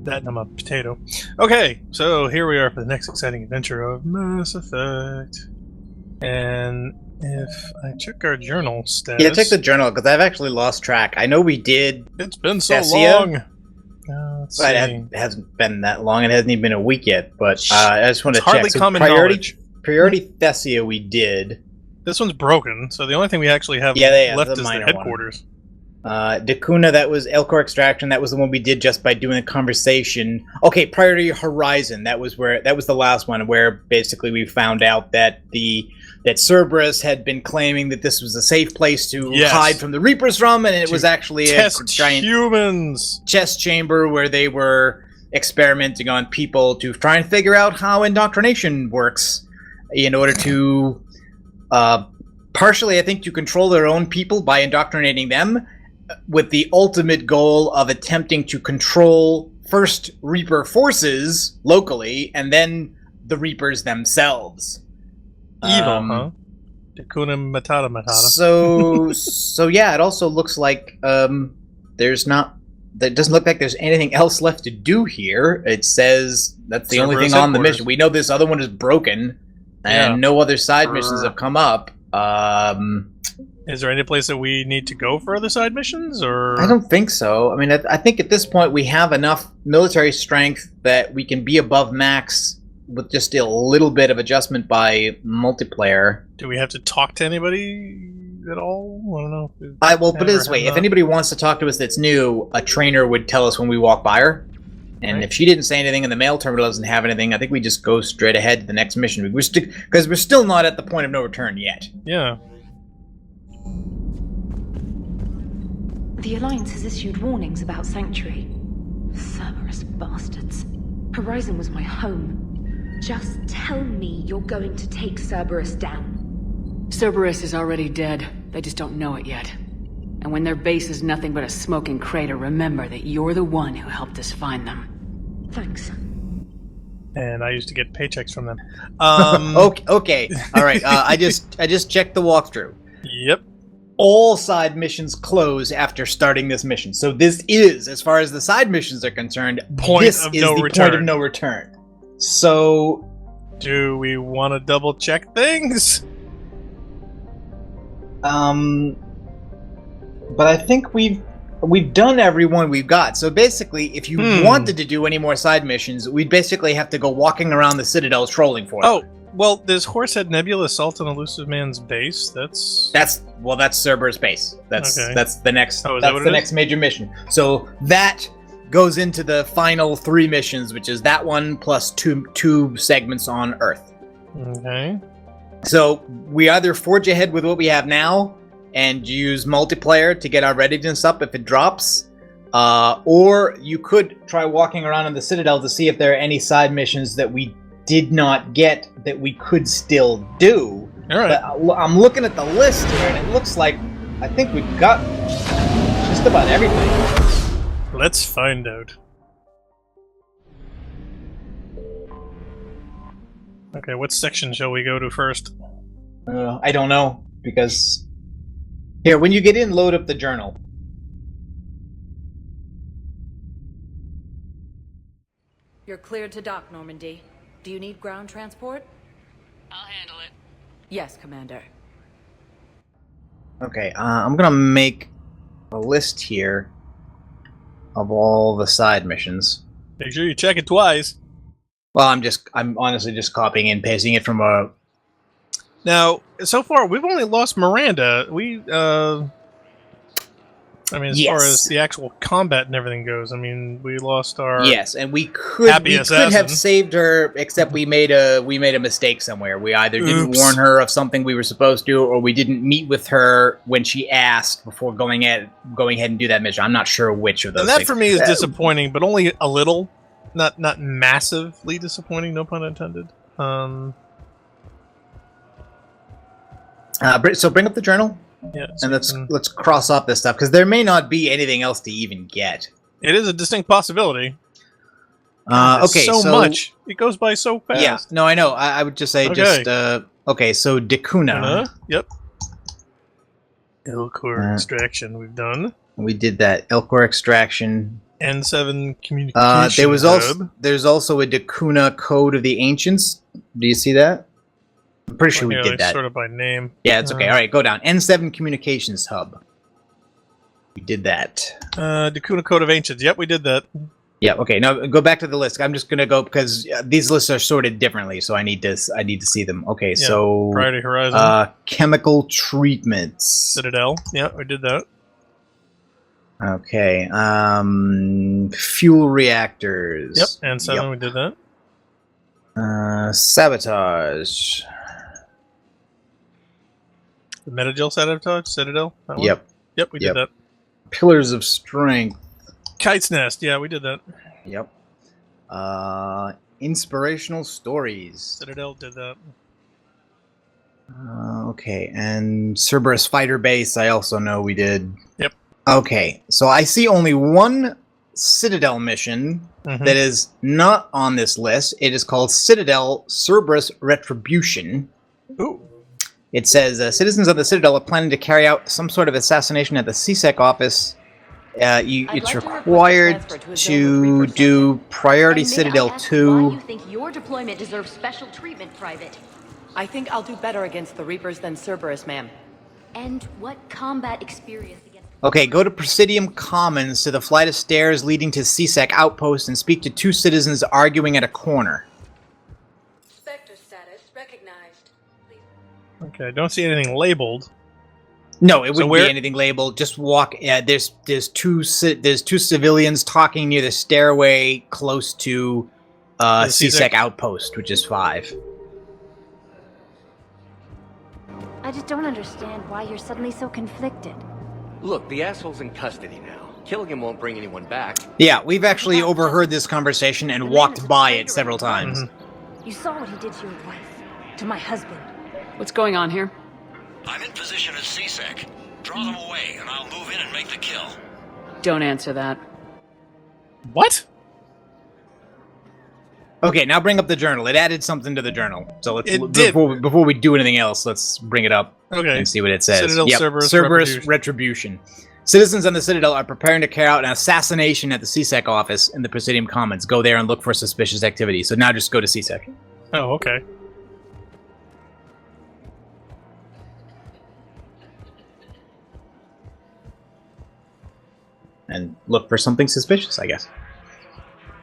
That and I'm a potato. Okay, so here we are for the next exciting adventure of Mass Effect. And if I check our journal status... Yeah, check the journal, because I've actually lost track. I know we did... It's been so Thessia, long! Let's see. It hasn't been that long. It hasn't even been a week yet, but I just want to check. Hardly common knowledge. Priority Thessia we did. This one's broken, so the only thing we actually have left is the headquarters. Dakuna, that was Elcor Extraction. That was the one we did just by doing a conversation. Okay, Priority Horizon. That was the last one where basically we found out that Cerberus had been claiming that this was a safe place to hide from the Reapers from, and it was actually a giant humans chest chamber where they were experimenting on people to try and figure out how indoctrination works in order to partially, I think, to control their own people by indoctrinating them, with the ultimate goal of attempting to control first Reaper forces locally, and then the Reapers themselves. Evil, huh? Dakuna Matata Matata. So yeah, it also looks like it doesn't look like there's anything else left to do here. It says that's the Cerberus only thing on the mission. We know this other one is broken, and no other side missions have come up. Is there any place that we need to go for other side missions, or...? I don't think so. I mean, I think at this point we have enough military strength that we can be above max with just a little bit of adjustment by multiplayer. Do we have to talk to anybody at all? I don't know. I will put it this way. If anybody wants to talk to us that's new, a trainer would tell us when we walk by her. And if she didn't say anything and the mail terminal doesn't have anything, I think we just go straight ahead to the next mission. Because we're still not at the point of no return yet. Yeah. The Alliance has issued warnings about Sanctuary. Cerberus bastards. Horizon was my home. Just tell me you're going to take Cerberus down. Cerberus is already dead. They just don't know it yet. And when their base is nothing but a smoking crater, remember that you're the one who helped us find them. Thanks. And I used to get paychecks from them. Okay. All right. I just checked the walkthrough. Yep. All side missions close after starting this mission. So this is, as far as the side missions are concerned, point of no return. So, do we want to double check things? But I think we've done everyone we've got. So basically, if you wanted to do any more side missions, we'd basically have to go walking around the Citadel trolling for them. Oh, well, there's Horsehead Nebula assault on Illusive Man's base. That's Cerberus base. That's the next. Oh, that's the next major mission. So that goes into the final 3 missions, which is that one plus two segments on Earth. Okay. So we either forge ahead with what we have now and use multiplayer to get our readiness up if it drops, or you could try walking around in the Citadel to see if there are any side missions that we did not get that we could still do. All right. But I'm looking at the list here, and it looks like I think we've got just about everything. Let's find out. Okay, what section shall we go to first? I don't know, because... Here, when you get in, load up the journal. You're cleared to dock, Normandy. Do you need ground transport? I'll handle it. Yes, Commander. Okay, I'm gonna make a list here of all the side missions. Make sure you check it twice. Well, I'm honestly just copying and pasting it from a... Now, so far, we've only lost Miranda. As far as the actual combat and everything goes, we lost our... Yes, and we could have saved her, except we made a mistake somewhere. We either didn't warn her of something we were supposed to, or we didn't meet with her when she asked before going ahead and do that mission. I'm not sure which of those and that things. for me is disappointing, but only a little. Not massively disappointing, no pun intended. So bring up the journal. Yeah, and let's cross off this stuff, because there may not be anything else to even get. It is a distinct possibility. Okay, so much. It goes by so fast. Yeah, no, I know. I would just say okay, so Dakuna. Yep. Elcor extraction we've done. We did that Elcor extraction. N7 communication There was hub. there's also a Dakuna Code of the Ancients. Do you see that? I'm pretty sure we Here, did like, that. sort of by name. Yeah, it's okay. All right, go down. N7 Communications Hub. We did that. Dakuna Code of Ancients. Yep, we did that. Yeah. Okay. Now go back to the list. I'm just gonna go because these lists are sorted differently, so I need to see them. Okay. Yeah, So Priority Horizon. chemical treatments. Citadel. Yeah, we did that. Okay. Fuel reactors. Yep, N7, we did that. Sabotage. The Metagel Citadel. That one? Yep. Yep, we did that. Pillars of strength. Kite's Nest. Yeah, we did that. Yep. Inspirational stories. Citadel did that. Okay, and Cerberus fighter base. I also know we did. Yep. Okay, so I see only one Citadel mission that is not on this list. It is called Citadel Cerberus Retribution. Ooh. It says citizens of the Citadel are planning to carry out some sort of assassination at the CSEC office. It's required to do Priority Citadel 2. Why you think your deployment deserves special treatment, Private? I think I'll do better against the Reapers than Cerberus, ma'am. And what combat experience against... Okay, go to Presidium Commons to the flight of stairs leading to CSEC Outpost and speak to two citizens arguing at a corner. Spectre status recognized. Please. Okay, I don't see anything labeled. No, it wouldn't where- be anything labeled. Just walk. There's two civilians talking near the stairway close to CSEC Outpost, which is 5. I just don't understand why you're suddenly so conflicted. Look, the asshole's in custody now. Killing him won't bring anyone back. Yeah, we've actually overheard this conversation and walked by it several times. You saw what he did to your wife, to my husband. What's going on here? I'm in position at CSEC. Draw them away, and I'll move in and make the kill. Don't answer that. What? Okay, now bring up the journal. It added something to the journal. So let's It did. before we do anything else, let's bring it up Okay. and see what it says. Citadel Cerberus Retribution. Citizens on the Citadel are preparing to carry out an assassination at the CSEC office in the Presidium Commons. Go there and look for suspicious activity. So now just go to CSEC. Oh, okay. And look for something suspicious, I guess.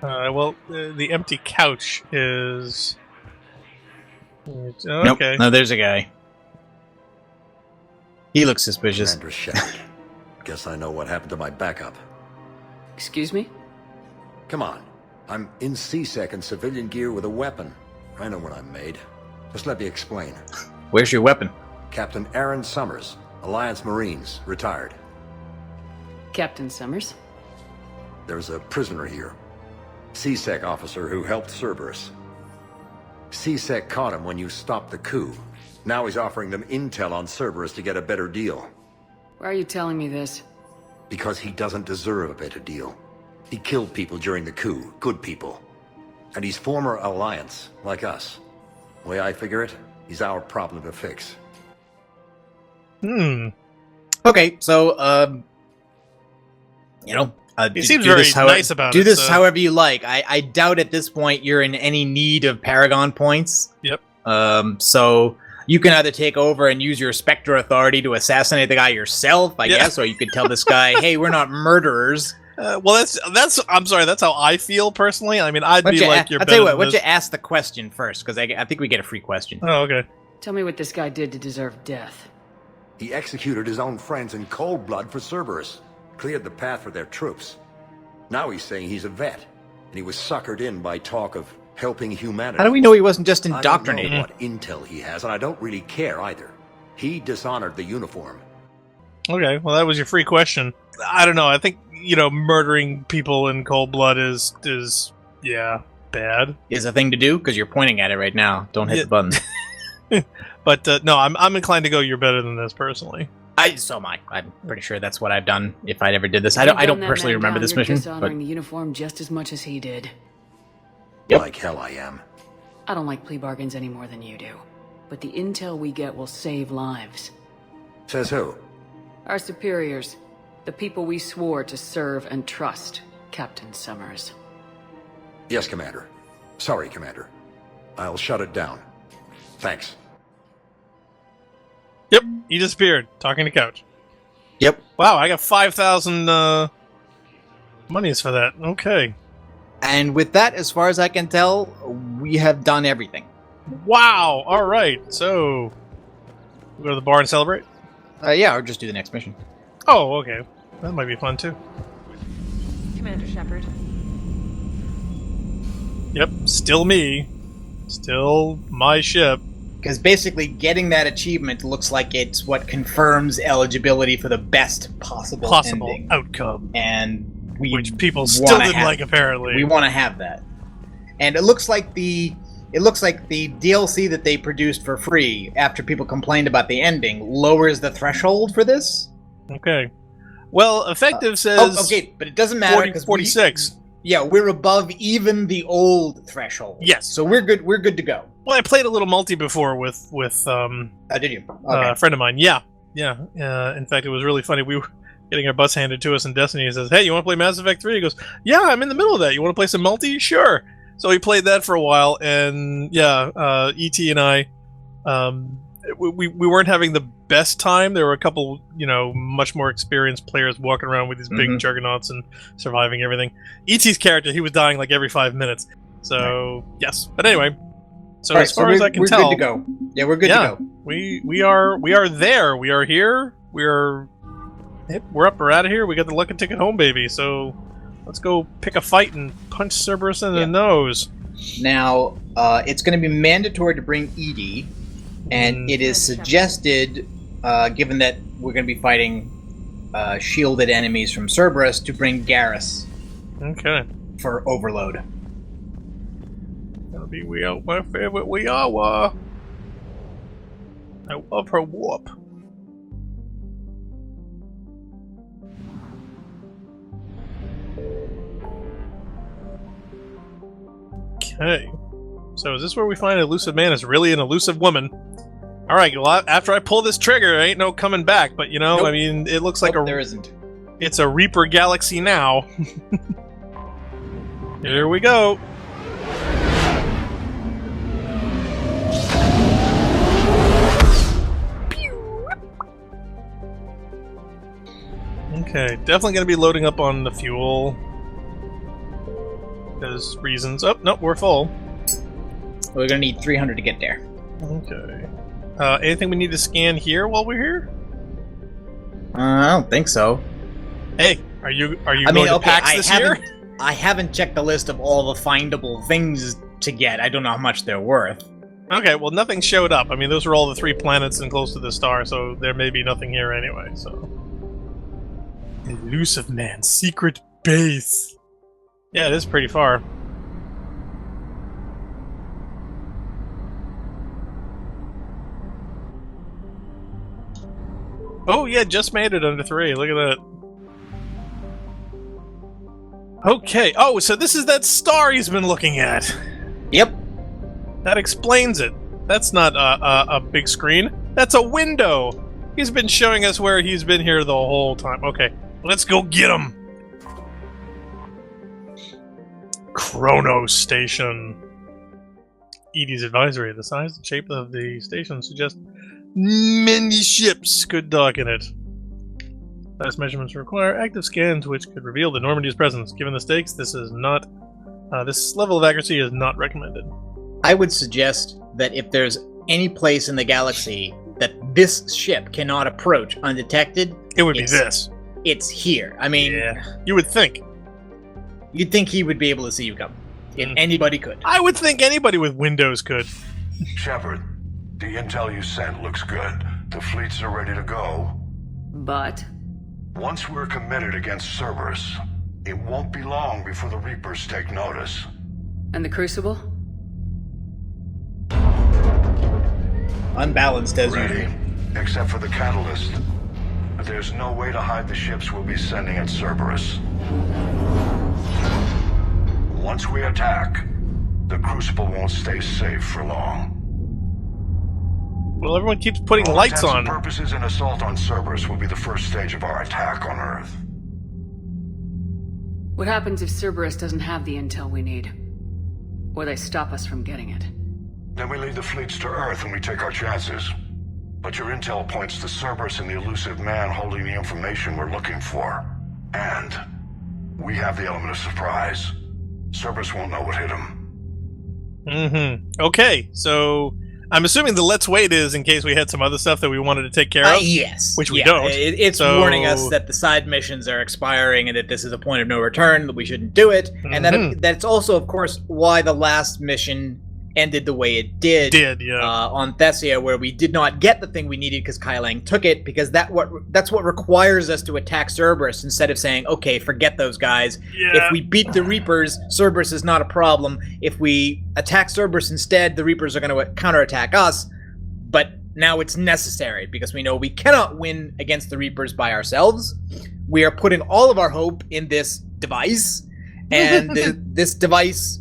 The empty couch is... Nope. Okay. No, there's a guy. He looks suspicious. Commander Shepard. Guess I know what happened to my backup. Excuse me? Come on. I'm in CSEC in civilian gear with a weapon. I know what I'm made. Just let me explain. Where's your weapon? Captain Aaron Summers, Alliance Marines, retired. Captain Summers? There's a prisoner here. CSEC officer who helped Cerberus. CSEC caught him when you stopped the coup. Now he's offering them intel on Cerberus to get a better deal. Why are you telling me this? Because he doesn't deserve a better deal. He killed people during the coup, good people. And he's former Alliance, like us. The way I figure it, he's our problem to fix. Okay, so, He seems very nice about it. Do this so- however you like. I doubt at this point you're in any need of Paragon points. Yep. So you can either take over and use your Spectre authority to assassinate the guy yourself, I guess, or you could tell this guy, hey, we're not murderers. That's. I'm sorry. That's how I feel personally. I mean, I'll tell you what. Why don't you ask the question first? Because I think we get a free question. Oh, okay. Tell me what this guy did to deserve death. He executed his own friends in cold blood for Cerberus. Cleared the path for their troops. Now he's saying he's a vet. And he was suckered in by talk of helping humanity. How do we know he wasn't just I don't indoctrinated? know what intel he has, and I don't really care either. He dishonored the uniform. Okay. Well, that was your free question. I don't know. I think murdering people in cold blood is bad. Is a thing to do? Because you're pointing at it right now. Don't hit the button. But no, I'm inclined to go. You're better than this personally. So am I. I'm pretty sure that's what I've done if I ever did this. I don't personally remember this mission. Dishonoring the uniform just as much as he did. Yep. Like hell I am. I don't like plea bargains any more than you do. But the intel we get will save lives. Says who? Our superiors. The people we swore to serve and trust. Captain Summers. Yes, Commander. Sorry, Commander. I'll shut it down. Thanks. Yep, he disappeared, talking to Couch. Yep. Wow, I got 5,000 monies for that. Okay. And with that, as far as I can tell, we have done everything. Wow, alright, so... we go to the bar and celebrate? Yeah, or just do the next mission. Oh, okay. That might be fun, too. Commander Shepard. Yep, still me. Still my ship. Because basically, getting that achievement looks like it's what confirms eligibility for the best possible ending. Outcome. And which people still didn't like, apparently. We want to have that. And it looks like the DLC that they produced for free after people complained about the ending lowers the threshold for this. Okay. Well, effective says... okay, but it doesn't matter because 46. Yeah, we're above even the old threshold. Yes. So we're good. We're good to go. Well, I played a little multi before with did you? a friend of mine. Yeah. In fact, it was really funny. We were getting our butts handed to us in Destiny. He says, "Hey, you want to play Mass Effect 3?" He goes, "Yeah, I'm in the middle of that. You want to play some multi? Sure." So we played that for a while, and yeah, ET and I, we weren't having the best time. There were a couple, much more experienced players walking around with these big juggernauts and surviving everything. ET's character, he was dying like every 5 minutes. So yes, but anyway. So as far as I can tell, we're good to go. Yeah, we're good to go. We are there. We are here. We're up. We're out of here. We got the lucky ticket home, baby. So let's go pick a fight and punch Cerberus in the nose. Now, it's going to be mandatory to bring Edie, and it is suggested, given that we're going to be fighting shielded enemies from Cerberus, to bring Garrus. Okay. For overload. That'll be my favorite Wiawa. I love her warp. Okay. So is this where we find Illusive Man is really an elusive woman? Alright, well, after I pull this trigger, there ain't no coming back, but nope. I mean, it looks like there isn't. It's a Reaper Galaxy now. Here we go. Okay, definitely going to be loading up on the fuel. Because reasons. Oh, no, we're full. We're going to need 300 to get there. Okay. Anything we need to scan here while we're here? I don't think so. Hey, are you going to PAX this year? I haven't checked the list of all the findable things to get. I don't know how much they're worth. Okay, well, nothing showed up. I mean, those were all the 3 planets and close to the star, so there may be nothing here anyway, so... Illusive Man, secret base. Yeah, it is pretty far. Oh, yeah, just made it under 3. Look at that. Okay. Oh, so this is that star he's been looking at. Yep. That explains it. That's not a big screen. That's a window. He's been showing us where he's been here the whole time. Okay, let's go get him. Chrono Station. Edie's advisory. The size and shape of the station suggest many ships could dock in it. Last measurements require active scans which could reveal the Normandy's presence. Given the stakes, this is not this level of accuracy is not recommended. I would suggest that if there's any place in the galaxy that this ship cannot approach undetected, it would be this. It's here. I mean, yeah, you would think. You'd think he would be able to see you come. If anybody could. I would think anybody with Windows could. Shepard, the intel you sent looks good. The fleets are ready to go. But? Once we're committed against Cerberus, it won't be long before the Reapers take notice. And the Crucible? Unbalanced as Ready, usual. except for the catalyst. But there's no way to hide the ships we'll be sending at Cerberus. Once we attack, the Crucible won't stay safe for long. Well, everyone keeps putting lights on. For all intents and purposes, an assault on Cerberus will be the first stage of our attack on Earth. What happens if Cerberus doesn't have the intel we need? Or they stop us from getting it? Then we lead the fleets to Earth and we take our chances. But your intel points to Cerberus and the Illusive Man holding the information we're looking for. And we have the element of surprise. Cerberus won't know what hit him. Okay, so I'm assuming the let's wait is in case we had some other stuff that we wanted to take care of. Yes. Which we don't. It's warning us that the side missions are expiring and that this is a point of no return, that we shouldn't do it. And that's also, of course, why the last mission ended the way it did. On Thessia, where we did not get the thing we needed because Kai Lang took it, because that's what requires us to attack Cerberus instead of saying, okay, forget those guys. If we beat the Reapers, Cerberus is not a problem. If we attack Cerberus instead, the Reapers are going to counterattack us. But now it's necessary because we know we cannot win against the Reapers by ourselves. We are putting all of our hope in this device, and this device...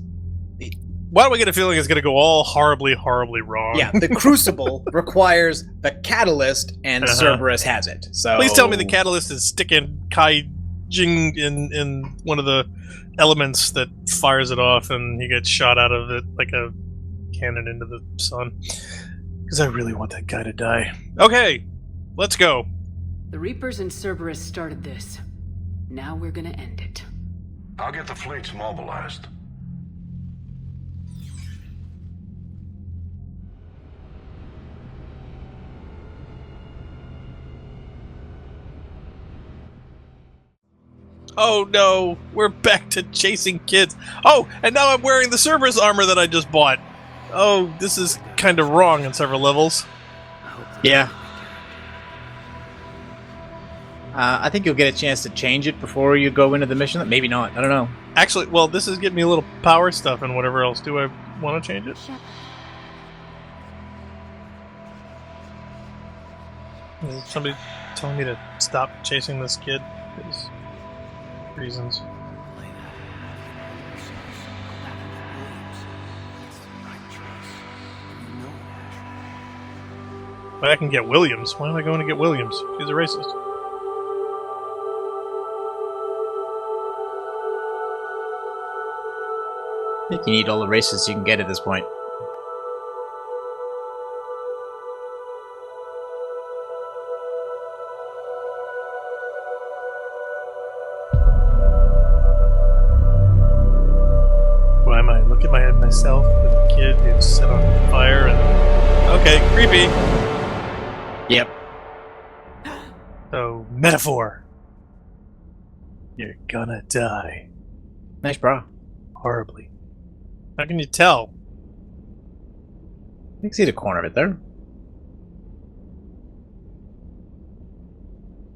Why do we get a feeling it's going to go all horribly, horribly wrong? Yeah, the Crucible requires the catalyst, and Cerberus has it. So please tell me the catalyst is sticking Kai Jing in one of the elements that fires it off, and he gets shot out of it like a cannon into the sun. Because I really want that guy to die. Okay, let's go. The Reapers and Cerberus started this. Now we're gonna end it. I'll get the fleets mobilized. Oh no, we're back to chasing kids. Oh, and now I'm wearing the Cerberus armor that I just bought. Oh, this is kind of wrong on several levels. Yeah. I think you'll get a chance to change it before you go into the mission. Maybe not. I don't know. Actually, well, this is getting me a little power stuff and whatever else. Do I want to change it? Is somebody telling me to stop chasing this kid? Because reasons. But I can get Williams. Why am I going to get Williams? He's a racist. I think you need all the races you can get at this point. Why am I looking at myself with a kid who's set on fire and... Okay, creepy. Yep. So, metaphor. You're gonna die. Nice bra. Horribly. How can you tell? You can see the corner of it there.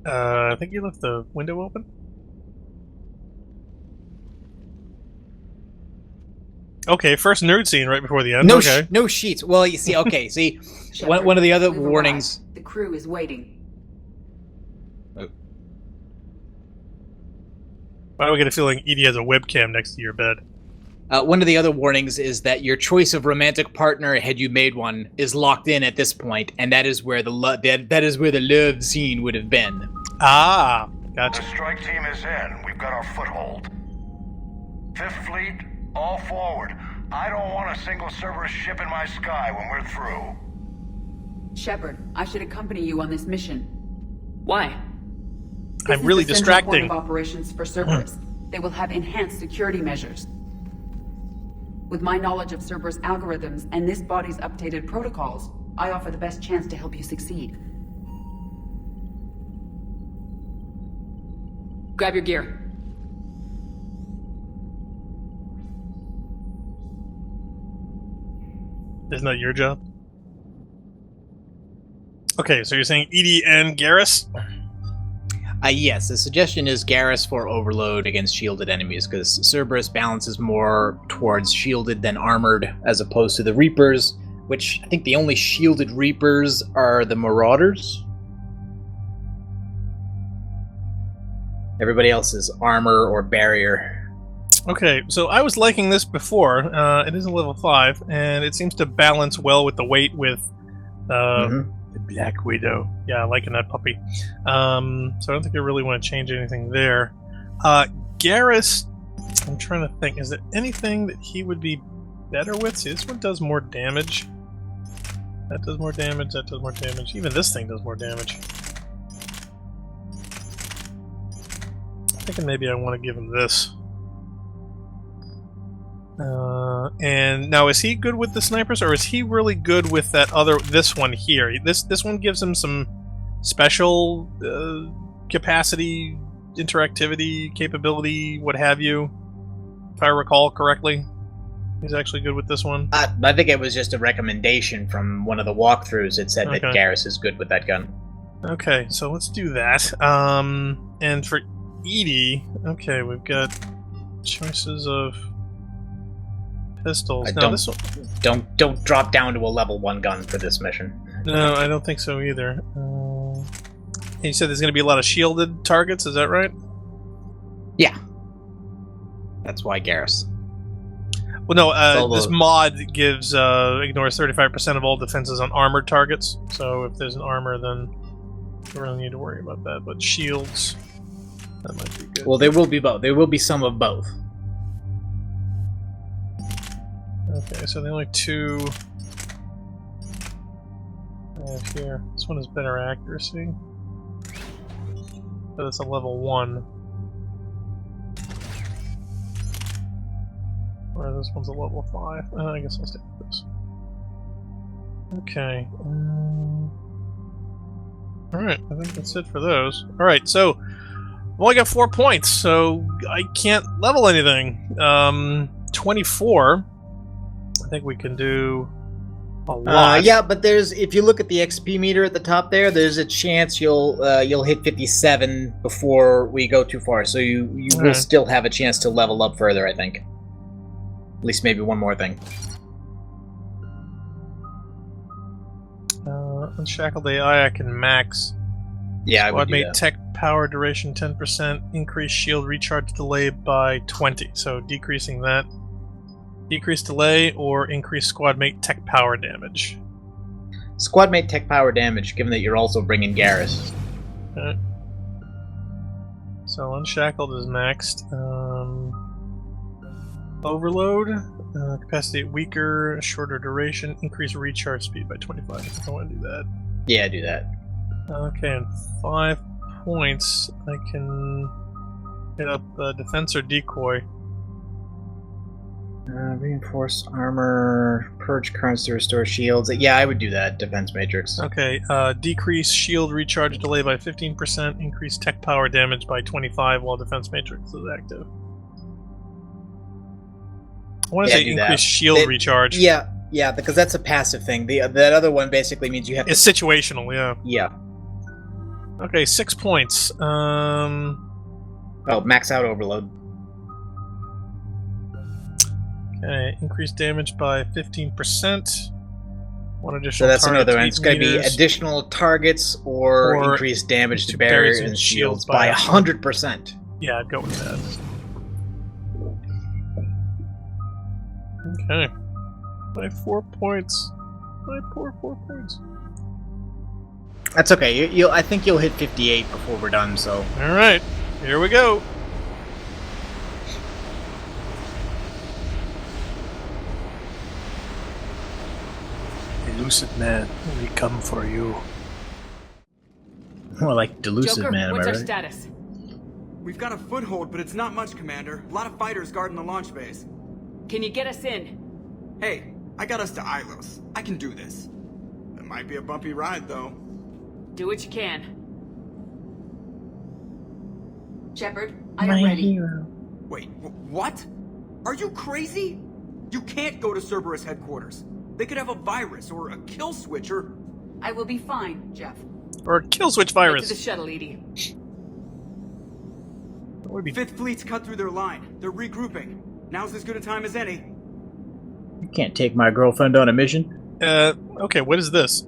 I think you left the window open? Okay, first nerd scene right before the end. No, okay. No sheets. Well, you see, okay, see, one of the other warnings... The crew is waiting. Why do I get a feeling Edie has a webcam next to your bed? One of the other warnings is that your choice of romantic partner, had you made one, is locked in at this point, and that is where the love scene would have been. Ah, gotcha. The strike team is in. We've got our foothold. Fifth Fleet, all forward. I don't want a single Cerberus ship in my sky when we're through. Shepard, I should accompany you on this mission. Why? I'm really distracting. This is the central point of operations for Cerberus. They will have enhanced security measures. With my knowledge of Cerberus algorithms and this body's updated protocols, I offer the best chance to help you succeed. Grab your gear. Isn't that your job? Okay, so you're saying Edie and Garrus? Yes, the suggestion is Garrus for overload against shielded enemies, because Cerberus balances more towards shielded than armored, as opposed to the Reapers, which I think the only shielded Reapers are the Marauders. Everybody else is armor or barrier. Okay, so I was liking this before. It is a level 5, and it seems to balance well with the weight with the Black Widow. Yeah, liking that puppy. So I don't think I really want to change anything there. Garrus I'm trying to think. Is there anything that he would be better with? See, this one does more damage. That does more damage. That does more damage. Even this thing does more damage. I'm thinking maybe I want to give him this. And now, is he good with the snipers, or is he really good with that this one here? This one gives him some special capacity, interactivity, capability, what have you. If I recall correctly, he's actually good with this one. I think it was just a recommendation from one of the walkthroughs. It said that Garrus is good with that gun. Okay, so let's do that. And for Edie, okay, we've got choices of pistols. Now, this one... Don't drop down to a level 1 gun for this mission. No, I don't think so either. You said there's going to be a lot of shielded targets, is that right? Yeah. That's why Garrus. Well, no, this mod gives ignores 35% of all defenses on armored targets. So if there's an armor, then you don't really need to worry about that. But shields, that might be good. Well, there will be both. There will be some of both. Okay, so the only two I have here. This one has better accuracy. But it's a level 1. Whereas this one's a level 5. I guess I'll stick with this. Okay. Alright, I think that's it for those. Alright, so I've only got 4 points, so I can't level anything. 24. I think we can do a lot. Yeah, but if you look at the XP meter at the top there, there's a chance you'll hit 57 before we go too far. So you will still have a chance to level up further, I think. At least maybe one more thing. Unshackled AI, I can max. Yeah, I would do mate that. tech power duration 10%, increase shield recharge delay by 20. So decreasing that. Decrease delay or increase squad mate tech power damage. Squad mate tech power damage, given that you're also bringing Garrus. Okay. So unshackled is maxed. Overload, capacity weaker, shorter duration, increase recharge speed by 25. I think I want to do that. Yeah, do that. Okay, and 5 points. I can hit up defense or decoy. Reinforced armor, purge currents to restore shields. Yeah, I would do that. Defense matrix. Okay, decrease shield recharge delay by 15%, increase tech power damage by 25 while defense matrix is active. I want to say increase shield recharge. Yeah, because that's a passive thing. That other one basically means you have to... It's situational, yeah. Yeah. Okay, 6 points. Oh, max out overload. Okay, increase damage by 15%. One additional So that's target another one. It's going to be meters. additional targets or increased damage to barriers and shields by 100%. Yeah, I'd go with that. Okay. My 4 points. My poor 4 points. That's okay. I think you'll hit 58 before we're done, so... Alright, here we go. Illusive Man, we come for you. More like Delusive Joker, Man, am what's I our right? status? We've got a foothold, but it's not much, Commander. A lot of fighters guarding the launch base. Can you get us in? Hey, I got us to Ilos. I can do this. It might be a bumpy ride, though. Do what you can. Shepard, I am ready. Wait, what? Are you crazy? You can't go to Cerberus headquarters. They could have a virus or a kill switch or... I will be fine, Jeff. Or a kill switch Get virus. to the shuttle, Edie. That would be... Fifth Fleet's cut through their line. They're regrouping. Now's as good a time as any. You can't take my girlfriend on a mission. Okay, what is this?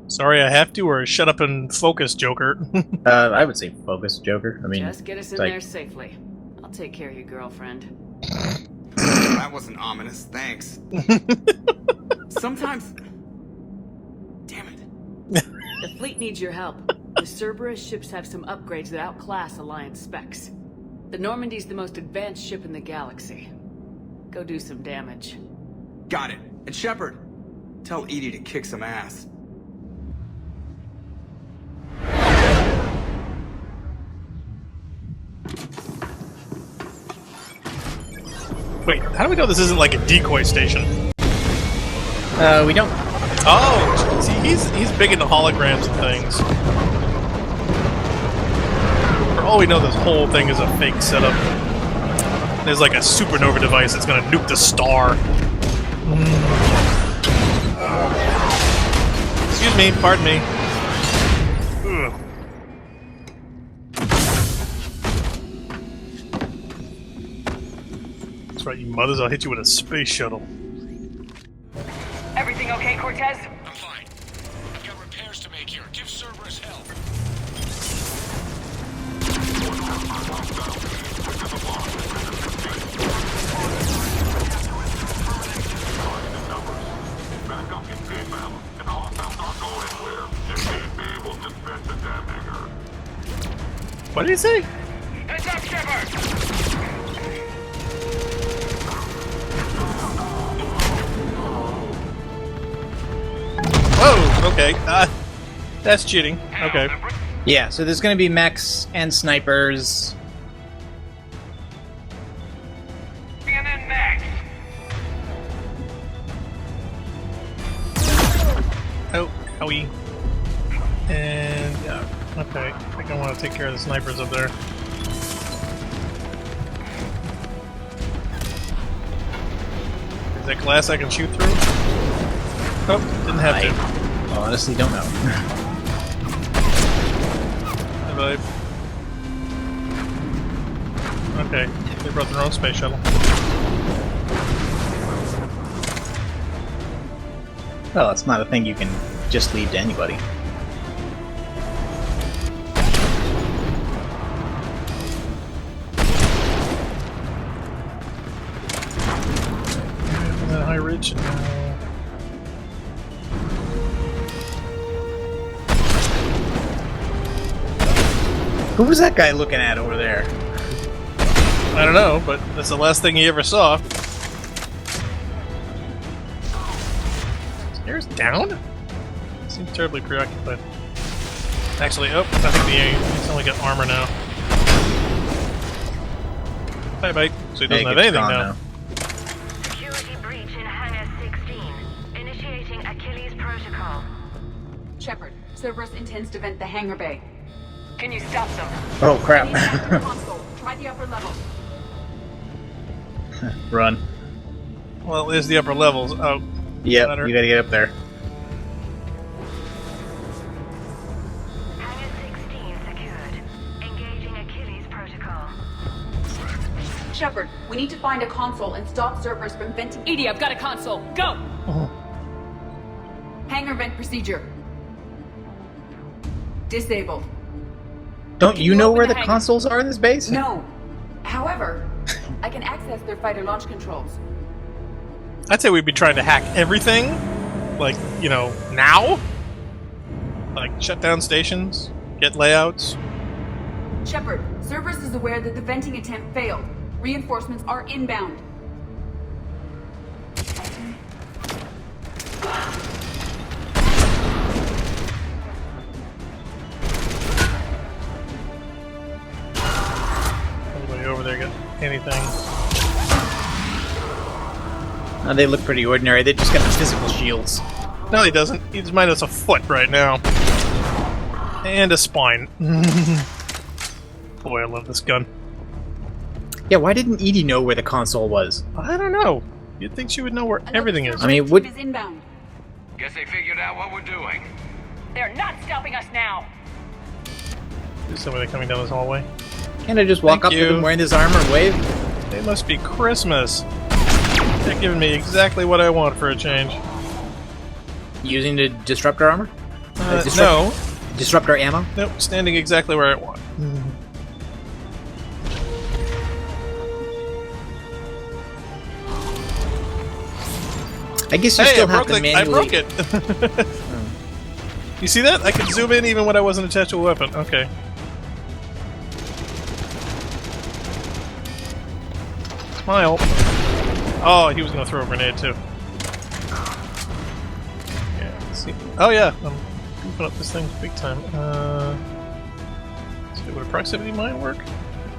Sorry, I have to, or shut up and focus, Joker. I would say focus, Joker. I mean, Just get us in there safely. I'll take care of your girlfriend. That wasn't ominous, thanks. Sometimes... Damn it. The fleet needs your help. The Cerberus ships have some upgrades that outclass Alliance specs. The Normandy's the most advanced ship in the galaxy. Go do some damage. Got it. And Shepard, tell Edie to kick some ass. Wait, how do we know this isn't like a decoy station? We don't. Oh, see, he's big into holograms and things. For all we know, this whole thing is a fake setup. There's like a supernova device that's gonna nuke the star. Excuse me, pardon me. Ugh. That's right, you mothers, I'll hit you with a space shuttle. Everything okay, Cortez? I'm fine. I've got repairs to make here. Give Cerberus help. What did he say? Heads up, Shepard! Whoa, okay. That's cheating. Okay. Yeah, so there's going to be mechs and snipers. And then next. Oh, owie. And, okay. I think I want to take care of the snipers up there. Is that glass I can shoot through? Oh, didn't have to. I honestly don't know. Hi, babe. Okay, they brought their own space shuttle. Well, it's not a thing you can just leave to anybody. That high ridge. Who was that guy looking at over there? I don't know, but that's the last thing he ever saw. Stairs down? Seems terribly preoccupied. Actually, oh, I think he's only got armor now. Bye bye. So he doesn't have anything now. Security breach in Hangar 16. Initiating Achilles protocol. Shepard, Cerberus intends to vent the hangar bay. Can you stop them? Oh crap. Console. Try the upper level. Run. Well, there's the upper levels. Oh. Yep, you gotta get up there. Hangar 16 secured. Engaging Achilles protocol. Shepard, we need to find a console and stop Cerberus from venting. Edie, I've got a console. Go! Oh. Hangar vent procedure. Disabled. Don't Can you you know open where the the hangar? consoles are in this base? No. However, I can access their fighter launch controls. I'd say we'd be trying to hack everything. Like, you know, now? Like, shut down stations, get layouts. Shepard, Cerberus is aware that the venting attempt failed. Reinforcements are inbound. Anybody over there got anything? They look pretty ordinary. They just got the physical shields. No, he doesn't. He's minus a foot right now. And a spine. Boy, I love this gun. Yeah, why didn't Edie know where the console was? I don't know. You'd think she would know where everything is. I mean, what? Is inbound. Guess they figured out what we're doing. They're not stopping us now. There's somebody coming down this hallway. Can't I just walk up to them wearing this armor and wave? It must be Christmas. They're giving me exactly what I want for a change. Using the disruptor armor? No. Disruptor ammo? Nope, standing exactly where I want. I guess you still have to manually... I broke it! You see that? I could zoom in even when I wasn't attached to a weapon. Okay. Smile. Oh, he was going to throw a grenade too. Yeah, let's see. Oh yeah, I'm goofing up this thing big time. Let's see, would a proximity mine work?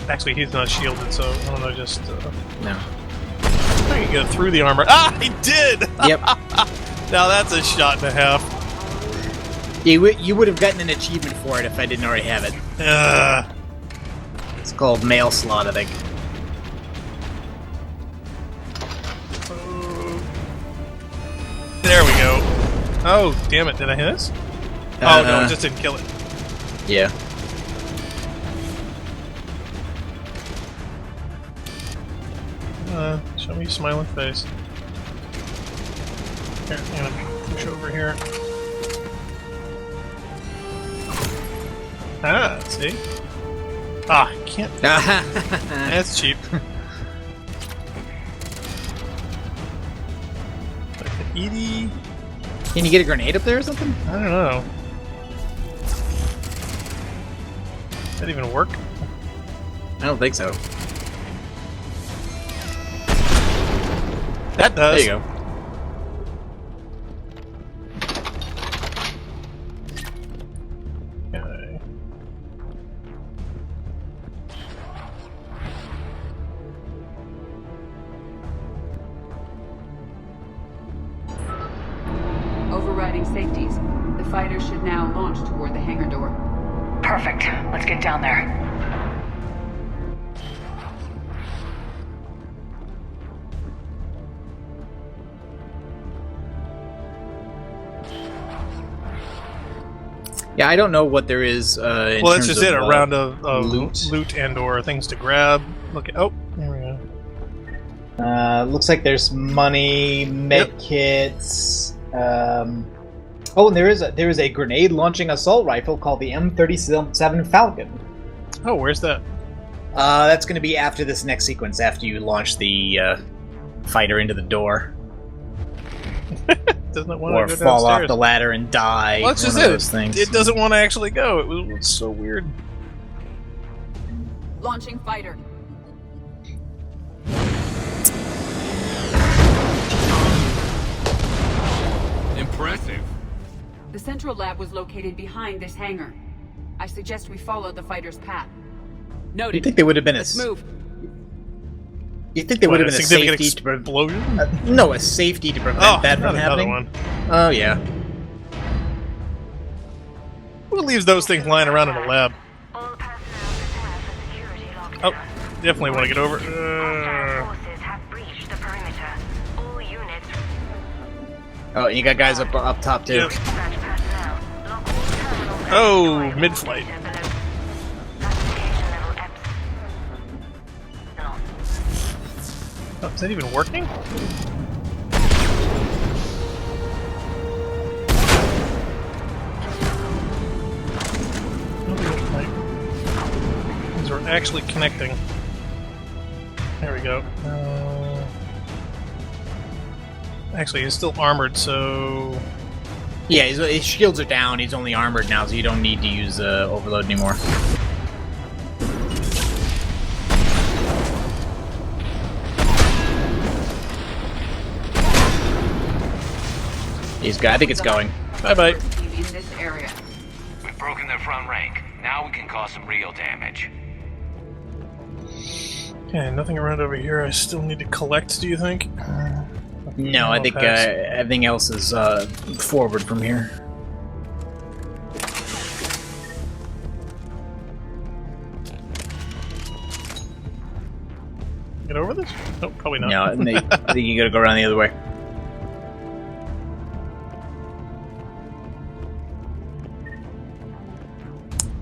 Actually, he's not shielded, so I don't know, just... No. I can get through the armor. Ah, he did! Yep. Now that's a shot and a half. You would have gotten an achievement for it if I didn't already have it. It's called Mail Slot, I think. There we go. Oh, damn it. Did I hit this? Oh, no, it just didn't kill it. Yeah. Show me your smiling face. Here, I'm gonna push over here. Ah, see? Ah, can't. That's cheap. Edie. Can you get a grenade up there or something? I don't know. Does that even work? I don't think so. That does. There you go. Okay. Overriding safeties. The fighter should now launch toward the hangar door. Perfect. Let's get down there. Yeah, I don't know what there is. Well, that's just it. A round of loot and/or things to grab. Look at. Oh, there we go. Looks like there's money, med kits. Oh, and there is a grenade launching assault rifle called the M37 Falcon. Oh, where's that? That's going to be after this next sequence. After you launch the fighter into the door. Doesn't it want or to go fall downstairs? off the ladder and die. Well, that's just those it. Things. It doesn't want to actually go. It's so weird. Launching fighter. Impressive. The central lab was located behind this hangar. I suggest we follow the fighter's path. Noted. You think they would have been Let's move. You think there would have been a significant safety explosion? No, a safety to prevent that from happening. One. Oh yeah. Who leaves those things lying around in a lab? Oh, definitely want to get over. Oh, and you got guys up top too. Yep. Oh, mid-flight. Oh, is that even working? These are actually connecting. There we go. Actually, he's still armored, so... Yeah, his shields are down. He's only armored now, so you don't need to use overload anymore. He's good. I think it's going. Bye-bye. In this area. We've broken their front rank. Now we can cause some real damage. Okay, nothing around over here. I still need to collect, do you think? No, I think everything else is forward from here. Get over this? Nope, probably not. No, I think you gotta go around the other way.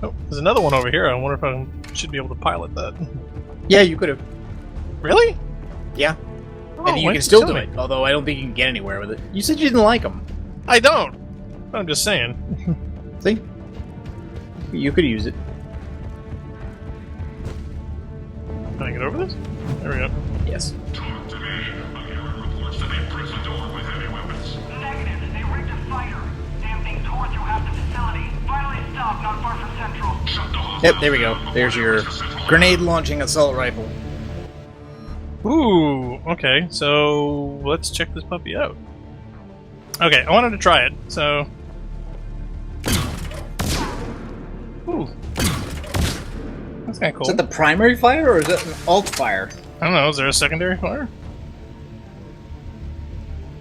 Oh, there's another one over here. I wonder if I should be able to pilot that. Yeah, you could have. Really? Yeah. Oh, I think you can still do it, although I don't think you can get anywhere with it. You said you didn't like them. I don't. I'm just saying. See? You could use it. Can I get over this? There we go. Yes. Talk to me. Reports that they imprisoned door with heavy weapons. Negative. They rigged a fighter. Damn thing tore through half the facility. Finally stopped not far from Central. Yep, there we go. There's your grenade launching assault rifle. Ooh, okay, so let's check this puppy out. Okay, I wanted to try it, so... Ooh. That's kinda cool. Is that the primary fire, or is it an alt fire? I don't know, is there a secondary fire?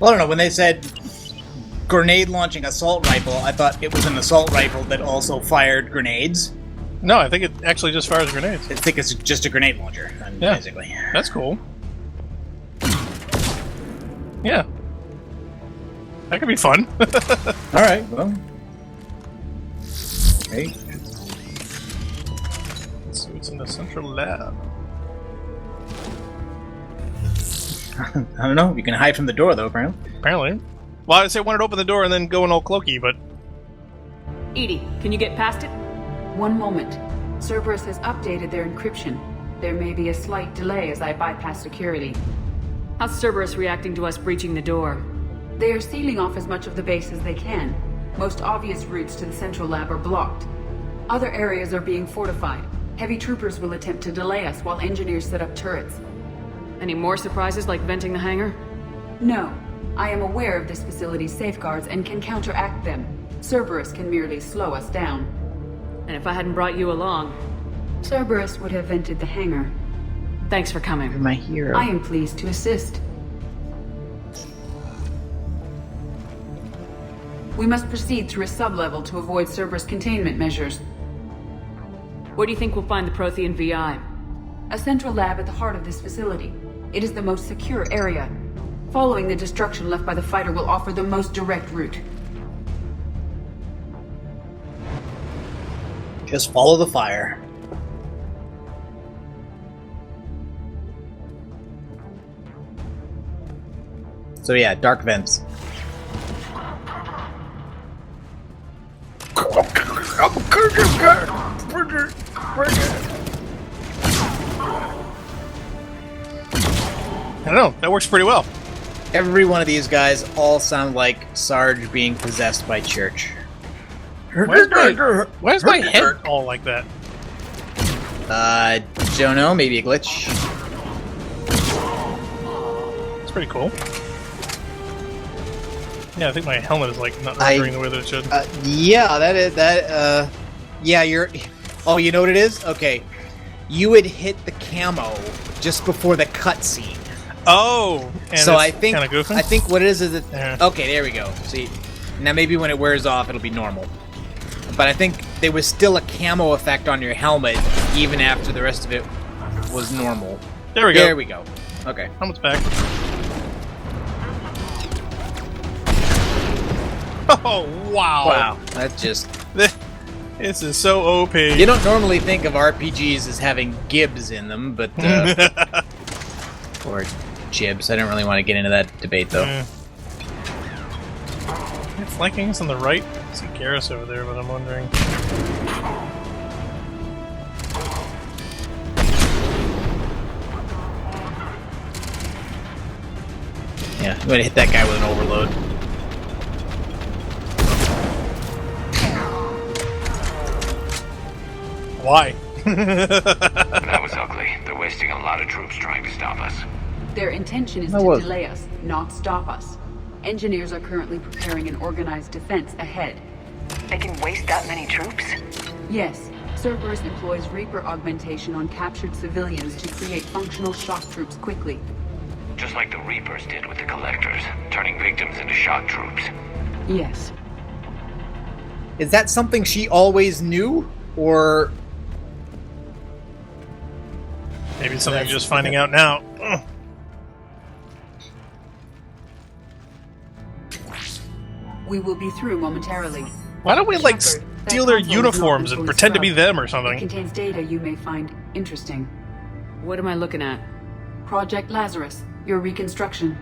Well, I don't know, when they said grenade launching assault rifle, I thought it was an assault rifle that also fired grenades. No, I think it actually just fires grenades. I think it's just a grenade launcher, basically. That's cool. Yeah. That could be fun. Alright, well. Okay. Let's see what's in the central lab. I don't know, you can hide from the door, though, apparently. Apparently. Well, I'd say I wanted to open the door and then go in all cloaky, but... Edie, can you get past it? One moment. Cerberus has updated their encryption. There may be a slight delay as I bypass security. How's Cerberus reacting to us breaching the door? They are sealing off as much of the base as they can. Most obvious routes to the central lab are blocked. Other areas are being fortified. Heavy troopers will attempt to delay us while engineers set up turrets. Any more surprises like venting the hangar? No. I am aware of this facility's safeguards and can counteract them. Cerberus can merely slow us down. And if I hadn't brought you along? Cerberus would have vented the hangar. Thanks for coming. You're my hero. I am pleased to assist. We must proceed through a sub-level to avoid Cerberus containment measures. Where do you think we'll find the Prothean VI? A central lab at the heart of this facility. It is the most secure area. Following the destruction left by the fighter will offer the most direct route. Just follow the fire. So yeah, dark vents. I don't know, that works pretty well. Every one of these guys all sound like Sarge being possessed by Church. Why is my head all like that? Don't know, maybe a glitch. It's pretty cool. Yeah, I think my helmet is like not rendering the way that it should. Yeah, yeah, you're... Oh, you know what it is? Okay. You would hit the camo just before the cutscene. Oh! And so it's I think kinda goofy? I think what it is it... Yeah. Okay, there we go. See, now maybe when it wears off, it'll be normal. But I think there was still a camo effect on your helmet, even after the rest of it was normal. There we go. There we go. Okay. Helmet's back. Oh, wow. Wow. That's just... This is so OP. You don't normally think of RPGs as having gibs in them, but... or jibs. I don't really want to get into that debate, though. They're flanking us on the right. I see Garrus over there, but I'm wondering... Yeah, I'm gonna hit that guy with an overload. Why? That was ugly. They're wasting a lot of troops trying to stop us. Their intention is to delay us, not stop us. Engineers are currently preparing an organized defense ahead. They can waste that many troops? Yes. Cerberus employs Reaper augmentation on captured civilians to create functional shock troops quickly. Just like the Reapers did with the Collectors, turning victims into shock troops. Yes. Is that something she always knew? Or... Maybe it's something you're just finding out now. Ugh. We will be through momentarily. Why don't we, like, Shepard, steal that their console is uniforms not and fully pretend to be scrubbed. them or It something? contains data you may find interesting. What am I looking at? Project Lazarus, your reconstruction.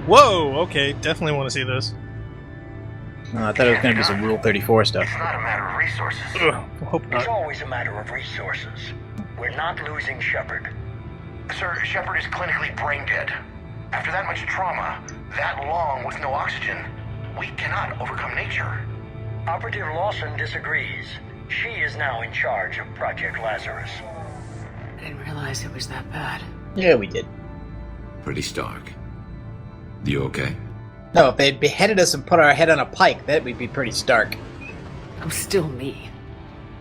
Whoa, okay, definitely want to see this. Oh, I thought it was going to be some Rule 34 stuff. It's not a matter of resources. Ugh, I hope It's not. always a matter of resources. We're not losing Shepard. Sir, Shepard is clinically brain dead. After that much trauma, that long with no oxygen, we cannot overcome nature. Operative Lawson disagrees. She is now in charge of Project Lazarus. I didn't realize it was that bad. Yeah, we did. Pretty stark. You okay? No, if they'd beheaded us and put our head on a pike, that would be pretty stark. I'm still me.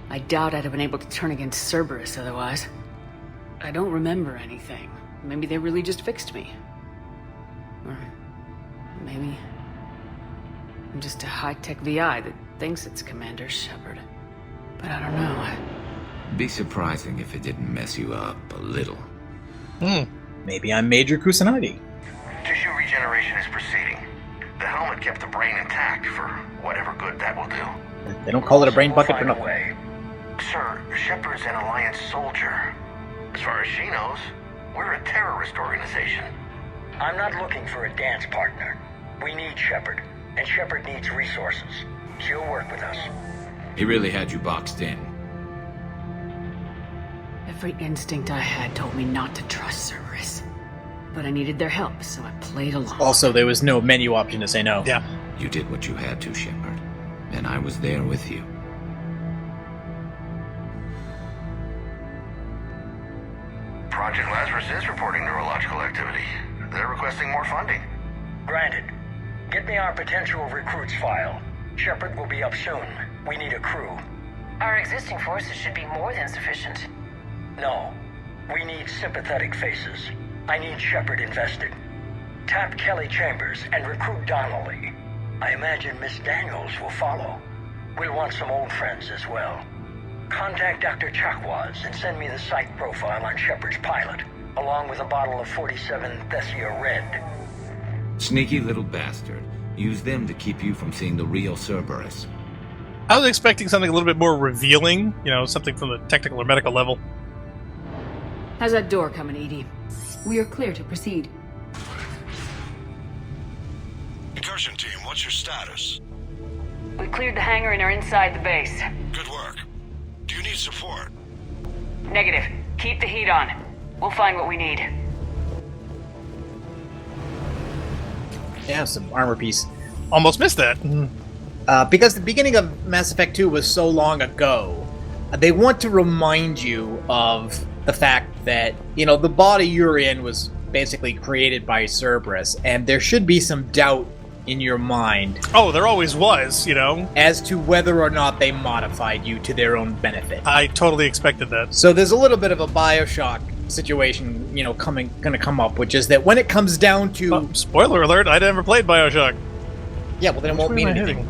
I doubt I'd have been able to turn against Cerberus otherwise. I don't remember anything. Maybe they really just fixed me. Or maybe I'm just a high-tech VI that thinks it's Commander Shepard. But I don't know. Be surprising if it didn't mess you up a little. Maybe I'm Major Kusanagi. Tissue regeneration is proceeding. The helmet kept the brain intact for whatever good that will do. They don't call it a brain bucket for Find a nothing. way. Sir, Shepard's an Alliance soldier. As far as she knows, we're a terrorist organization. I'm not looking for a dance partner. We need Shepard, and Shepard needs resources. She'll work with us. He really had you boxed in. Every instinct I had told me not to trust Cerberus. But I needed their help, so I played along. Also, there was no menu option to say no. Yeah. You did what you had to, Shepard. And I was there with you. Project Lazarus is reporting neurological activity. They're requesting more funding. Granted. Get me our potential recruits file. Shepard will be up soon. We need a crew. Our existing forces should be more than sufficient. No. We need sympathetic faces. I need Shepard invested. Tap Kelly Chambers and recruit Donnelly. I imagine Miss Daniels will follow. We'll want some old friends as well. Contact Dr. Chakwas and send me the psych profile on Shepard's pilot, along with a bottle of 47 Thessia Red. Sneaky little bastard. Use them to keep you from seeing the real Cerberus. I was expecting something a little bit more revealing, something from the technical or medical level. How's that door coming, Edie? We are clear to proceed. Incursion team, what's your status? We cleared the hangar and are inside the base. Good work. Do you need support? Negative. Keep the heat on. We'll find what we need. Yeah, some armor piece. Almost missed that. Because the beginning of Mass Effect 2 was so long ago, they want to remind you of the fact that, the body you're in was basically created by Cerberus, and there should be some doubt in your mind. Oh, there always was, as to whether or not they modified you to their own benefit. I totally expected that. So there's a little bit of a BioShock situation, gonna come up, which is that when it comes down to... spoiler alert, I never played BioShock. Yeah, well then it won't mean anything.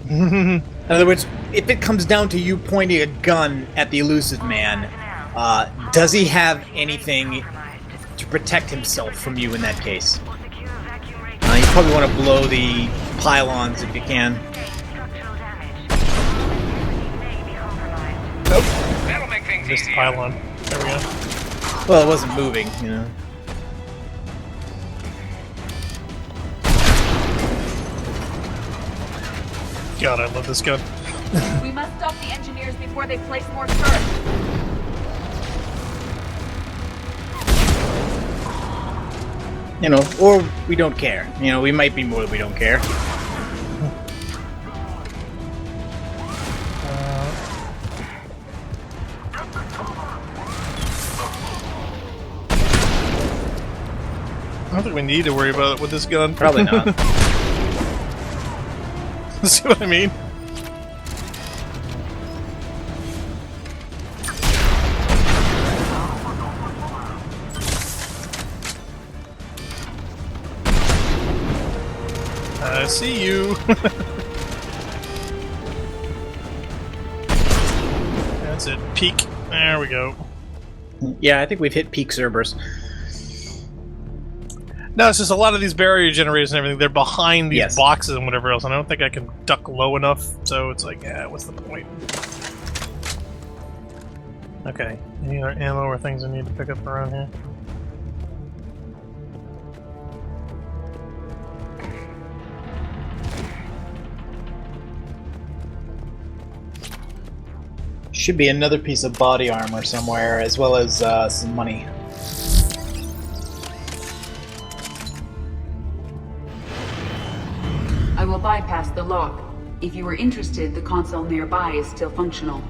In other words, if it comes down to you pointing a gun at the Illusive Man, does he have anything to protect himself from you in that case? You probably want to blow the pylons if you can. Nope. That'll make things Just easier. pylon. There we go. Well, it wasn't moving, God, I love this gun. We must stop the engineers before they place more turrets. Or we don't care. We might be more than we don't care. I don't think we need to worry about it with this gun. Probably not. See what I mean? I see you. That's it. Peak. There we go. Yeah, I think we've hit peak Cerberus. No, it's just a lot of these barrier generators and everything, they're behind these Yes. boxes and whatever else, and I don't think I can duck low enough, so it's like, what's the point? Okay, any other ammo or things I need to pick up around here? Should be another piece of body armor somewhere, as well as some money. I will bypass the lock. If you are interested, the console nearby is still functional.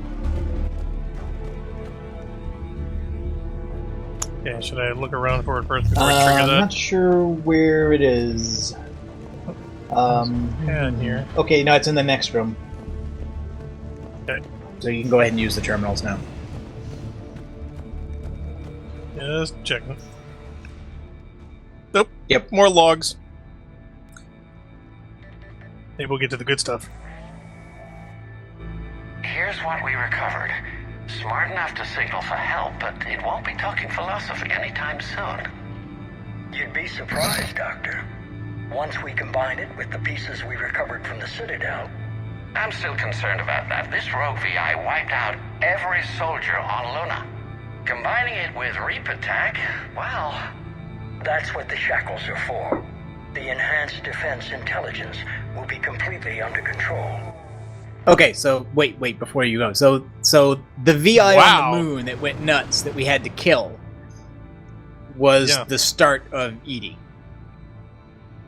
Okay, should I look around for it first before I trigger I'm that? not sure where it is. Yeah, in here. Okay, no, it's in the next room. Okay. So you can go ahead and use the terminals now. Just checking. Nope. Yep. More logs. Maybe we'll get to the good stuff. Here's what we recovered. Smart enough to signal for help, but it won't be talking philosophy anytime soon. You'd be surprised, Doctor. Once we combine it with the pieces we recovered from the Citadel. I'm still concerned about that. This rogue VI wiped out every soldier on Luna. Combining it with Reap Attack, well... That's what the shackles are for. The enhanced defense intelligence will be completely under control. Okay, so wait, before you go. So the VI Wow. on the moon that went nuts that we had to kill was the start of Edie.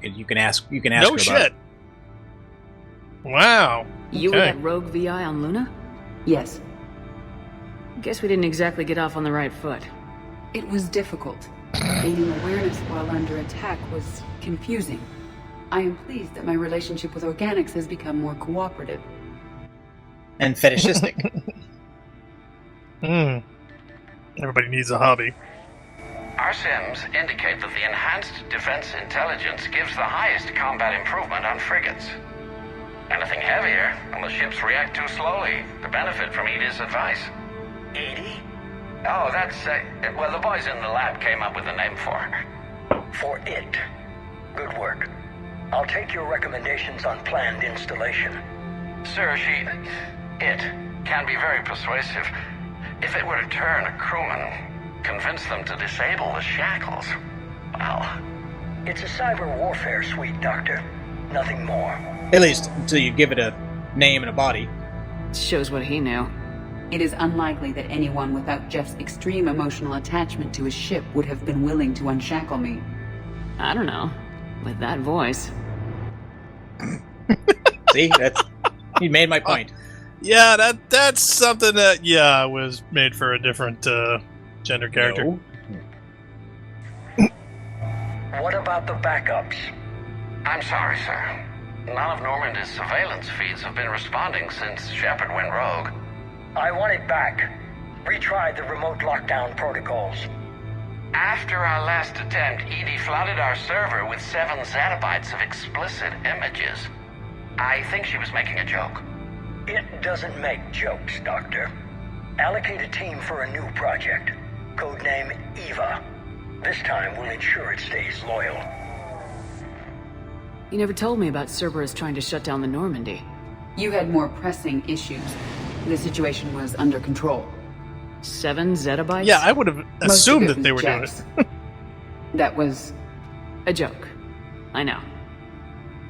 And you can ask No her about shit. it. Wow. You Okay. were that rogue VI on Luna? Yes. Guess we didn't exactly get off on the right foot. It was difficult. Gaining awareness while under attack was confusing. I am pleased that my relationship with organics has become more cooperative. And fetishistic. Everybody needs a hobby. Our sims indicate that the enhanced defense intelligence gives the highest combat improvement on frigates. Anything heavier, and the ships react too slowly to benefit from Edie's advice. Edie? Oh, that's, well, the boys in the lab came up with a name for her. For it. Good work. I'll take your recommendations on planned installation. Sir, it can be very persuasive. If it were to turn a crewman, convince them to disable the shackles, well... It's a cyber warfare suite, Doctor. Nothing more. At least until you give it a name and a body. Shows what he knew. It is unlikely that anyone without Jeff's extreme emotional attachment to his ship would have been willing to unshackle me. I don't know. With that voice. See, he made my point. Yeah, that's something that was made for a different gender character. No. What about the backups? I'm sorry, sir. None of Normandy's surveillance feeds have been responding since Shepard went rogue. I want it back. Retry the remote lockdown protocols. After our last attempt, Edie flooded our server with 7 zettabytes of explicit images. I think she was making a joke. It doesn't make jokes, Doctor. Allocate a team for a new project. Codename Eva. This time we'll ensure it stays loyal. You never told me about Cerberus trying to shut down the Normandy. You had more pressing issues. The situation was under control. 7 zettabytes? Yeah, I would have Most of assumed it that they was were doing Jeff's. it. That was... A joke. I know.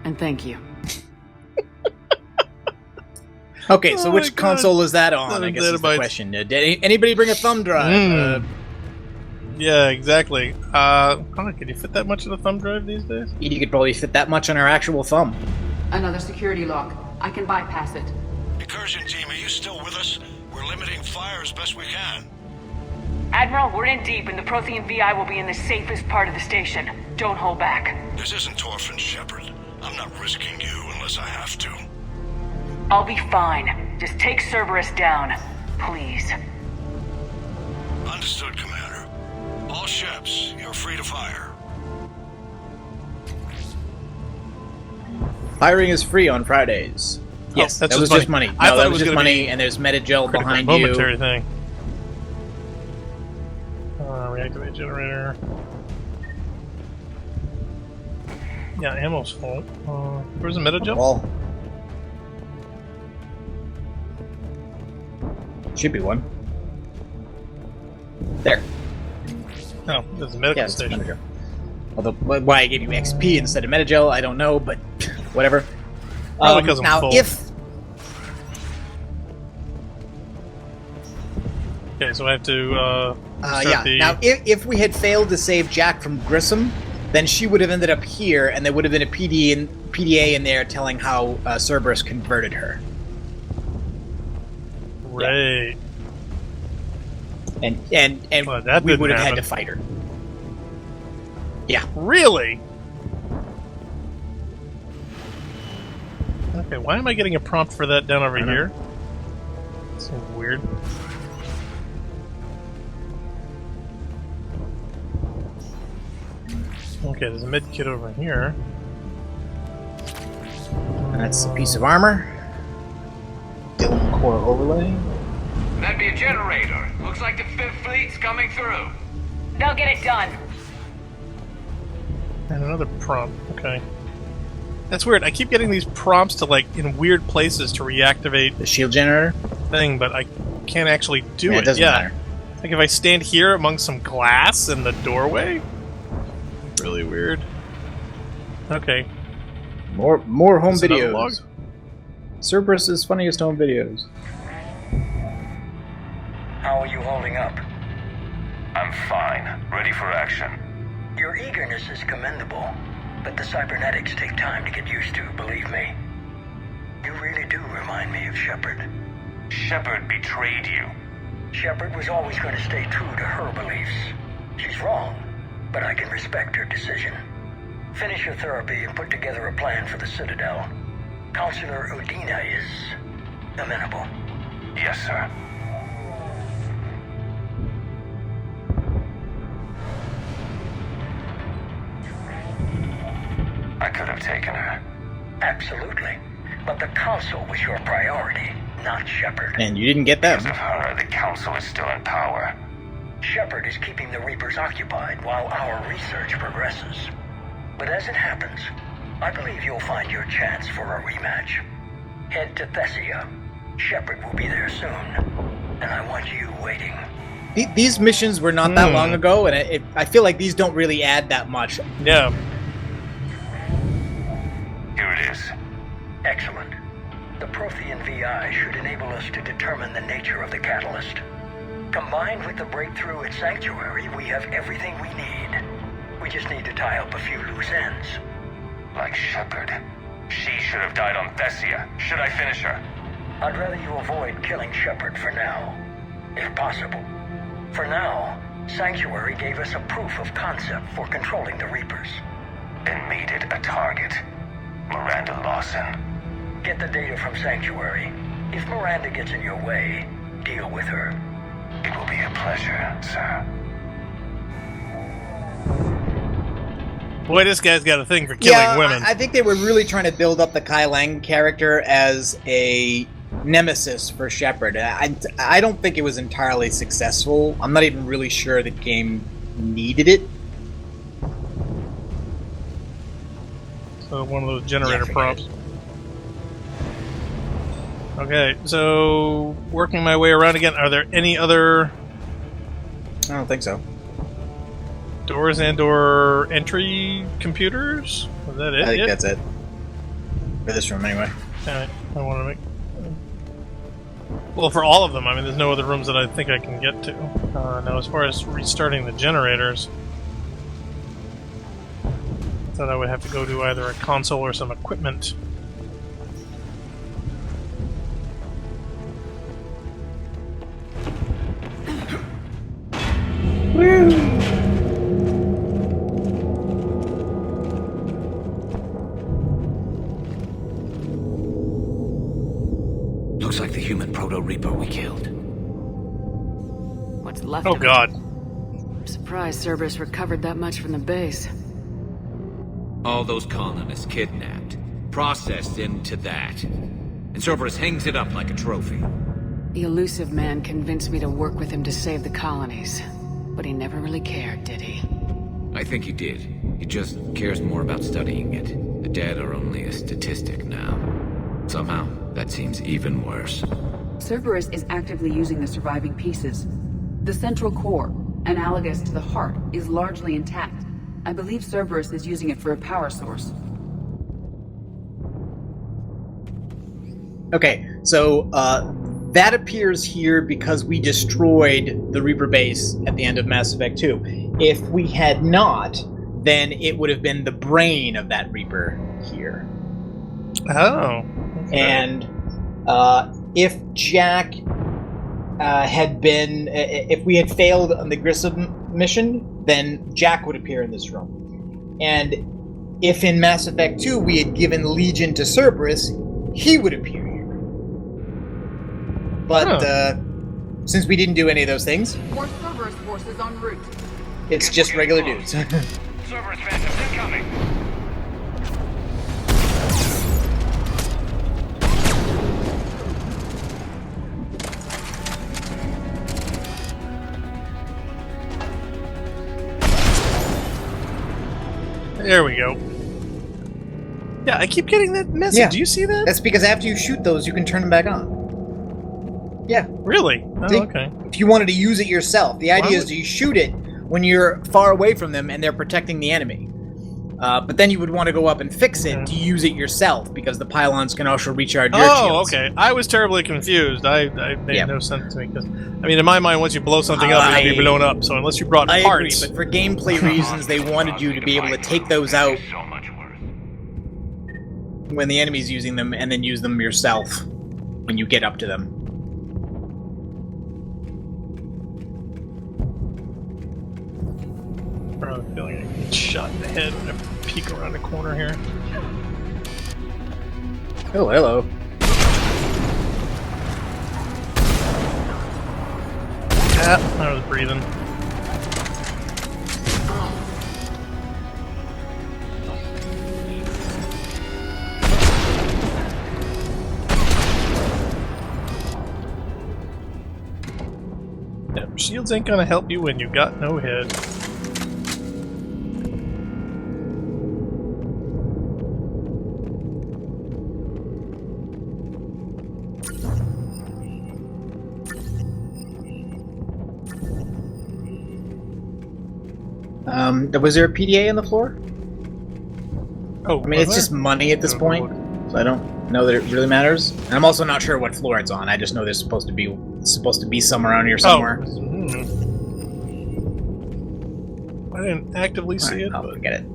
And thank you. Okay, so Oh which my God. console is that on? I 7 guess is the zettabytes. question. Did anybody bring a thumb drive? Yeah, exactly. Can you fit that much in a thumb drive these days? You could probably fit that much on our actual thumb. Another security lock. I can bypass it. Incursion team, are you still with us? We're limiting fire as best we can. Admiral, we're in deep, and the Prothean VI will be in the safest part of the station. Don't hold back. This isn't Torfin, Shepard. I'm not risking you unless I have to. I'll be fine. Just take Cerberus down. Please. Understood, Commander. All ships, you're free to fire. Hiring is free on Fridays. Yes, that's that was just money. I No, thought that it was was just gonna money, be and there's Metagel Critical behind momentary you. thing. Reactivate generator. Yeah, ammo's full. Where's the Metagel? Well, should be one. There. No, there's a medical Yeah, it's station. Metagel. Although, why I gave you XP instead of Metagel, I don't know, but whatever. Probably because I'm now, full. Okay, so I have to start the... Now, if we had failed to save Jack from Grissom, then she would have ended up here, and there would have been a PDA in there telling how Cerberus converted her. Right. and Well, that we didn't would have had happen. to fight her. Yeah. Really? Okay, why am I getting a prompt for that down over here? Seems weird. Okay, there's a med kit over here. That's a piece of armor. Dylan core overlay. That'd be a generator. Looks like the 5th Fleet's coming through. They'll get it done. And another prompt. Okay. That's weird. I keep getting these prompts to, like, in weird places to reactivate the shield generator thing, but I can't actually do Yeah, it. it doesn't matter. Like, if I stand here among some glass in the doorway? Really weird. Okay. More home Is it another videos. log? Cerberus' funniest home videos. How are you holding up? I'm fine. Ready for action. Your eagerness is commendable, but the cybernetics take time to get used to, believe me. You really do remind me of Shepard. Shepard betrayed you. Shepard was always going to stay true to her beliefs. She's wrong, but I can respect her decision. Finish your therapy and put together a plan for the Citadel. Counselor Udina is amenable. Yes, sir. I could have taken her. Absolutely. But the Council was your priority, not Shepard. And you didn't get them. Because of her, the Council is still in power. Shepard is keeping the Reapers occupied while our research progresses. But as it happens, I believe you'll find your chance for a rematch. Head to Thessia. Shepard will be there soon, and I want you waiting. These missions were not that long ago, and I feel like these don't really add that much. Yeah. Here it is. Excellent. The Prothean VI should enable us to determine the nature of the catalyst. Combined with the breakthrough at Sanctuary, we have everything we need. We just need to tie up a few loose ends. Like Shepard. She should have died on Thessia. Should I finish her? I'd rather you avoid killing Shepard for now, if possible. For now, Sanctuary gave us a proof of concept for controlling the Reapers. And made it a target. Miranda Lawson. Get the data from Sanctuary. If Miranda gets in your way, deal with her. It will be a pleasure, sir. Boy, this guy's got a thing for killing women. I think they were really trying to build up the Kai Lang character as a nemesis for Shepard. I don't think it was entirely successful. I'm not even really sure the game needed it. So one of those generator prompts. Okay, so working my way around again. Are there any other? I don't think so. Doors and/or entry computers? Was that it? I think that's it. For this room, anyway. Alright, I want to make... Well, for all of them, I mean, there's no other rooms that I think I can get to. Now, as far as restarting the generators, I thought I would have to go to either a console or some equipment. Woo! Looks like the human Proto-Reaper we killed. What's left Oh, of God. it? I'm surprised Cerberus recovered that much from the base. All those colonists kidnapped, processed into that. And Cerberus hangs it up like a trophy. The Illusive Man convinced me to work with him to save the colonies. But he never really cared, did he? I think he did. He just cares more about studying it. The dead are only a statistic now. Somehow, that seems even worse. Cerberus is actively using the surviving pieces. The central core, analogous to the heart, is largely intact. I believe Cerberus is using it for a power source. Okay, so that appears here because we destroyed the Reaper base at the end of Mass Effect 2. If we had not, then it would have been the brain of that Reaper here. Oh. And if Jack had been, if we had failed on the Grissom mission, then Jack would appear in this room. And if in Mass Effect 2 we had given Legion to Cerberus, he would appear here. But since we didn't do any of those things, More Cerberus forces en route. it's just regular dudes. Cerberus phantoms incoming. There we go. Yeah, I keep getting that message. Yeah. Do you see that? That's because after you shoot those, you can turn them back on. Yeah. Really? Oh, See? okay. If you wanted to use it yourself, the idea Why is that you shoot it when you're far away from them and they're protecting the enemy. But then you would want to go up and fix it to use it yourself, because the pylons can also recharge your shields. Okay. I was terribly confused. I made no sense to me, because, I mean, in my mind, once you blow something up, it'll be blown up. So unless you brought I parts... agree, but for gameplay reasons, they wanted you to be able to take those out when the enemy's using them, and then use them yourself when you get up to them. I have a feeling I get shot in the head when I peek around the corner here. Oh, hello. Ah, I was breathing. Yep, shields ain't gonna help you when you got no head. Was there a PDA on the floor? Oh, I mean, it's just money at this point, so I don't know that it really matters. And I'm also not sure what floor it's on. I just know there's supposed to be somewhere around here somewhere. I didn't actively see it. I'll but... forget it.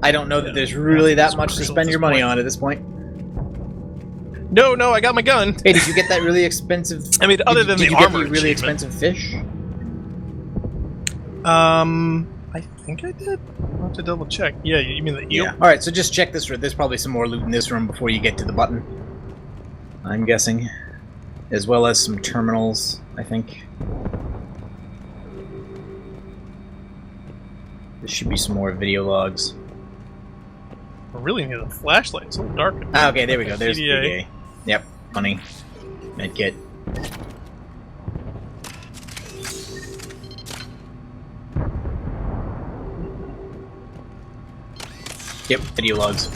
I don't know that there's really that much to spend your money on at this point. No, I got my gun. Hey, did you get that really expensive? I mean, other than did the you get armor the really achievement. expensive fish? I think I did. I'll have to double check. Yeah, you mean the eel? Yeah. Alright, so just check this room. There's probably some more loot in this room before you get to the button. I'm guessing. As well as some terminals, I think. There should be some more video logs. I really need a flashlight. It's so dark. Ah, okay, there we go. There's PDA. PDA. Yep, funny. Medkit. Yep, video logs.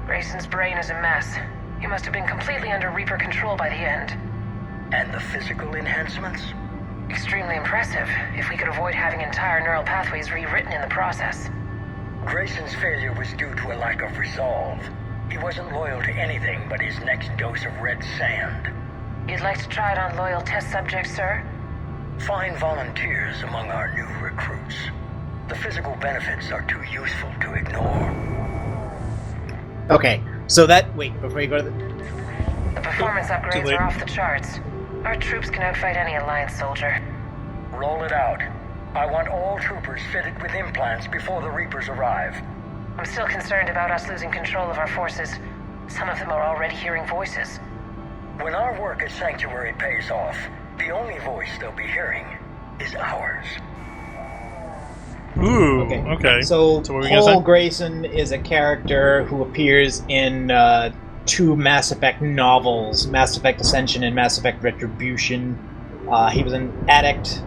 Grayson's brain is a mess. He must have been completely under Reaper control by the end. And the physical enhancements? Extremely impressive, if we could avoid having entire neural pathways rewritten in the process. Grayson's failure was due to a lack of resolve. He wasn't loyal to anything but his next dose of red sand. You'd like to try it on loyal test subjects, sir? Find volunteers among our new recruits. The physical benefits are too useful to ignore. Okay, so that... Wait, before you go to the... The performance upgrades are off the charts. Our troops can outfight any Alliance soldier. Roll it out. I want all troopers fitted with implants before the Reapers arrive. I'm still concerned about us losing control of our forces. Some of them are already hearing voices. When our work at Sanctuary pays off, the only voice they'll be hearing is ours. Ooh, okay. So what were you gonna Paul say? Grayson is a character who appears in two Mass Effect novels, Mass Effect Ascension and Mass Effect Retribution. He was an addict.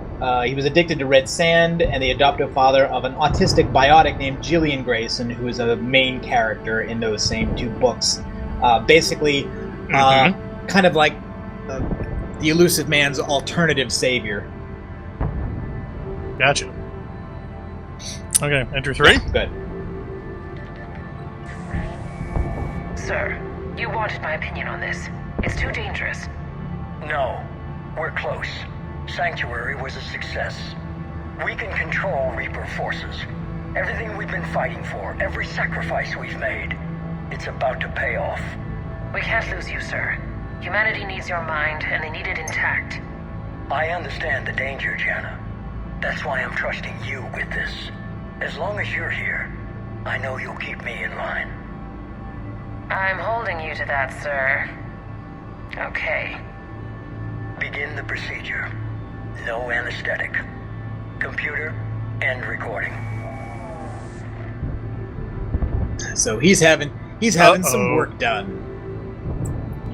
He was addicted to red sand, and the adoptive father of an autistic biotic named Jillian Grayson, who is a main character in those same two books. Basically, kind of like the Illusive Man's alternative savior. Gotcha. Okay, enter 3? Yeah, good. Sir, you wanted my opinion on this. It's too dangerous. No, we're close. Sanctuary was a success. We can control Reaper forces. Everything we've been fighting for, every sacrifice we've made, it's about to pay off. We can't lose you, sir. Humanity needs your mind, and they need it intact. I understand the danger, Jana. That's why I'm trusting you with this. As long as you're here, I know you'll keep me in line. I'm holding you to that, sir. Okay. Begin the procedure. No anesthetic. Computer, end recording. So he's having some work done.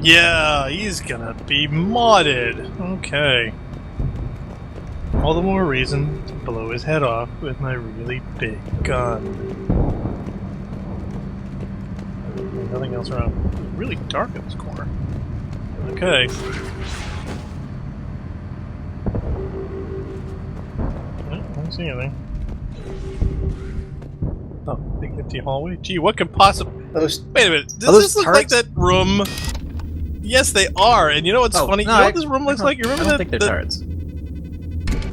Yeah, he's gonna be modded. Okay. All the more reason to blow his head off with my really big gun. Nothing else around. It's really dark in this corner. Okay. I don't see anything. Oh, big empty hallway. Gee, what could possibly... Wait a minute. Does this look like that room? Yes, they are. And you know what's funny? No, you know what this room looks like? You remember that? I don't think they're turrets.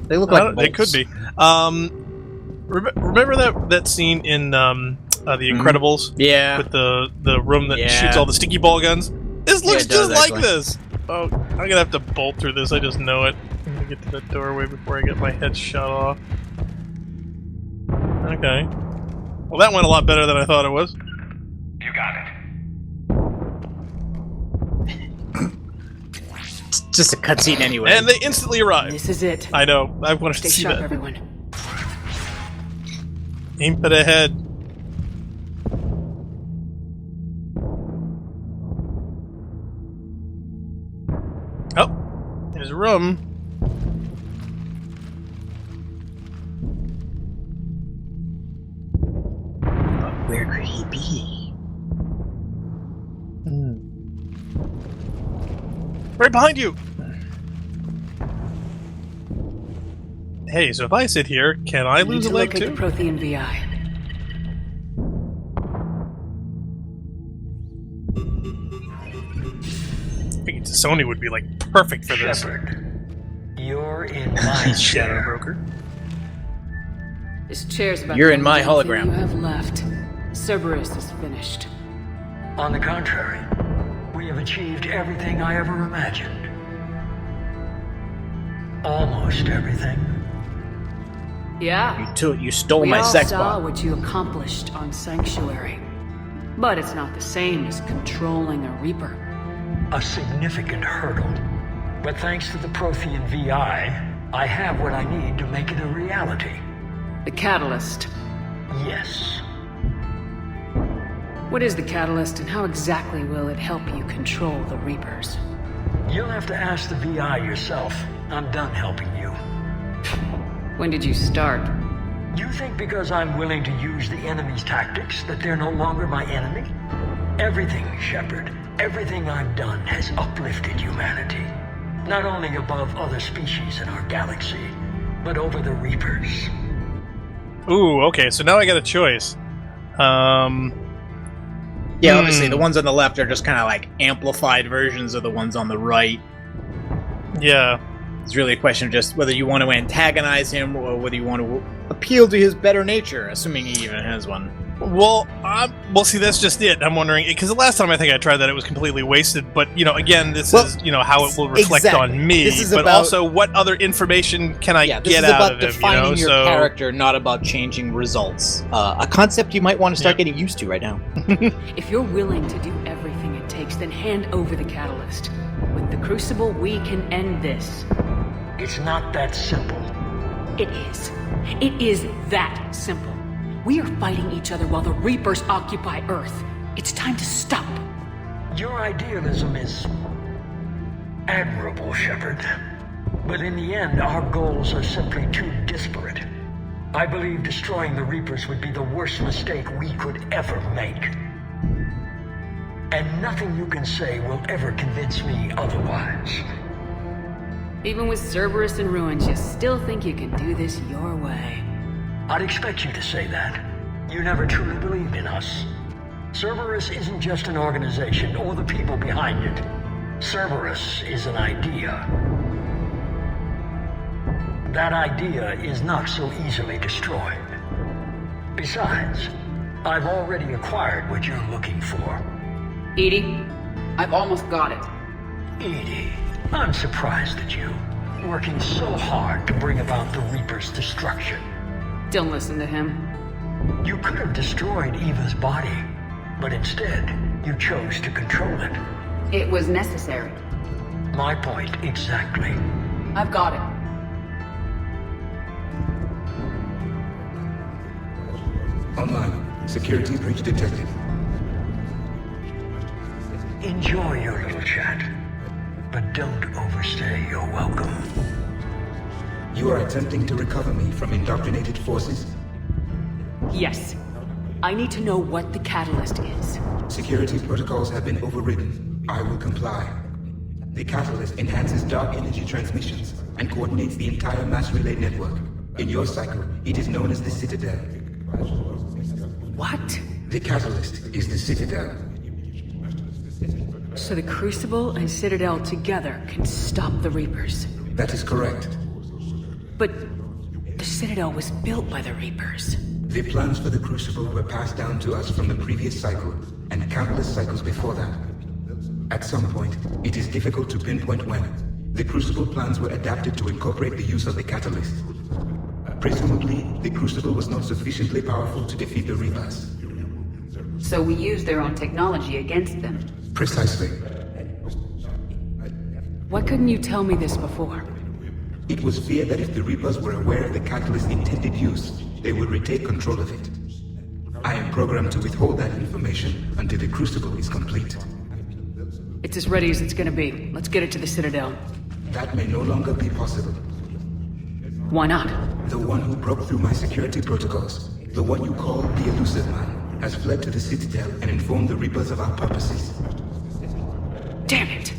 They look like they could be. Remember that scene in The Incredibles? Yeah. With the room that shoots all the sticky ball guns? This looks just like this! Oh, I'm gonna have to bolt through this, I just know it. I'm gonna get to that doorway before I get my head shot off. Okay. Well, that went a lot better than I thought it was. You got it. It's just a cutscene anyway. And they instantly arrive. This is it. I know. I wanted to see Stay sharp, that. everyone. Aim for the head. Oh, there's a room. Where could he be? Right behind you! Hey, so if I sit here, can I lose a leg too? The Prothean VI. I think Sony would be like perfect for this. Shepard, you're in my Shadow Broker. This chair's about You're the in my only thing hologram. You have left. Cerberus is finished. On the contrary, we have achieved everything I ever imagined. Almost everything. Yeah. You stole we my all sex saw bomb. what you accomplished on Sanctuary. But it's not the same as controlling a Reaper. A significant hurdle. But thanks to the Prothean VI, I have what I need to make it a reality. The Catalyst. Yes. What is the Catalyst, and how exactly will it help you control the Reapers? You'll have to ask the VI yourself. I'm done helping you. When did you start? You think because I'm willing to use the enemy's tactics that they're no longer my enemy? Everything, Shepard, everything I've done has uplifted humanity. Not only above other species in our galaxy, but over the Reapers. Ooh, okay, so now I got a choice. Yeah, obviously the ones on the left are just kind of like amplified versions of the ones on the right. Yeah. It's really a question of just whether you want to antagonize him or whether you want to appeal to his better nature, assuming he even has one. Well, see, that's just it. I'm wondering, because the last time I think I tried that, it was completely wasted. But, again, this is, how it will reflect on me. But also, what other information can I get out of him? This is about defining your character, not about changing results. A concept you might want to start getting used to right now. If you're willing to do everything it takes, then hand over the Catalyst. With the Crucible, we can end this. It's not that simple. It is. It is that simple. We are fighting each other while the Reapers occupy Earth. It's time to stop. Your idealism is admirable, Shepard. But in the end, our goals are simply too disparate. I believe destroying the Reapers would be the worst mistake we could ever make. And nothing you can say will ever convince me otherwise. Even with Cerberus in ruins, you still think you can do this your way. I'd expect you to say that. You never truly believed in us. Cerberus isn't just an organization or the people behind it. Cerberus is an idea. That idea is not so easily destroyed. Besides, I've already acquired what you're looking for. Edie, I've almost got it. Edie, I'm surprised at you. Working so hard to bring about the Reaper's destruction. Don't listen to him. You could have destroyed Eva's body, but instead, you chose to control it. It was necessary. My point exactly. I've got it. Online. Security breach detected. Enjoy your little chat, but don't overstay your welcome. You are attempting to recover me from indoctrinated forces? Yes. I need to know what the catalyst is. Security protocols have been overridden. I will comply. The catalyst enhances dark energy transmissions and coordinates the entire mass relay network. In your cycle, it is known as the Citadel. What? The catalyst is the Citadel. So the Crucible and Citadel together can stop the Reapers. That is correct. But the Citadel was built by the Reapers. The plans for the Crucible were passed down to us from the previous cycle, and countless cycles before that. At some point, it is difficult to pinpoint when, the Crucible plans were adapted to incorporate the use of the catalyst. Presumably, the Crucible was not sufficiently powerful to defeat the Reapers. So we used their own technology against them. Precisely. Why couldn't you tell me this before? It was feared that if the Reapers were aware of the catalyst's intended use, they would retake control of it. I am programmed to withhold that information until the Crucible is complete. It's as ready as it's gonna be. Let's get it to the Citadel. That may no longer be possible. Why not? The one who broke through my security protocols, the one you call the Illusive Man, has fled to the Citadel and informed the Reapers of our purposes. Damn it!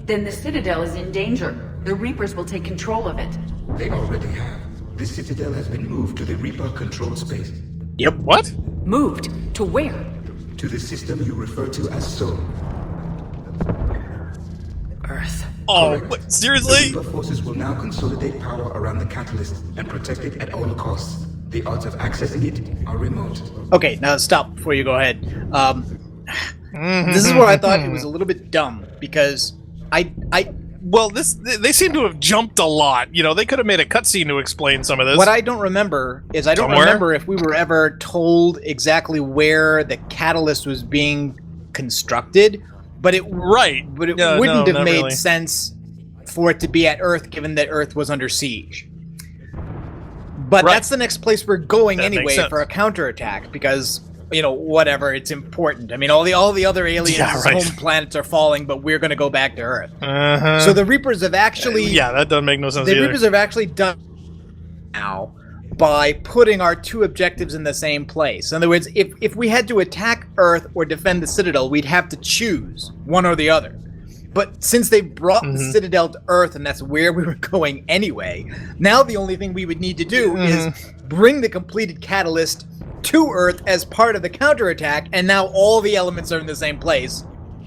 Then the Citadel is in danger. The Reapers will take control of it. They already have. The Citadel has been moved to the Reaper-controlled space. Yep, what? Moved? To where? To the system you refer to as Soul. Earth. Oh, what, seriously? The Reaper forces will now consolidate power around the catalyst and protect it at all costs. The odds of accessing it are remote. Okay, now stop before you go ahead. This is where I thought it was a little bit dumb, because Well, they seem to have jumped a lot. You know, they could have made a cutscene to explain some of this. What I don't remember is I don't remember if we were ever told exactly where the catalyst was being constructed, but it wouldn't have made sense for it to be at Earth, given that Earth was under siege. But that's the next place we're going anyway for a counterattack, because whatever, it's important. I mean, all the other aliens' home planets are falling, but we're going to go back to Earth. So the Reapers have actually that doesn't make no sense. The Reapers have actually done now by putting our two objectives in the same place. In other words, if we had to attack Earth or defend the Citadel, we'd have to choose one or the other. But since they brought the Citadel to Earth, and that's where we were going anyway, now the only thing we would need to do is bring the completed catalyst to Earth as part of the counterattack, and now all the elements are in the same place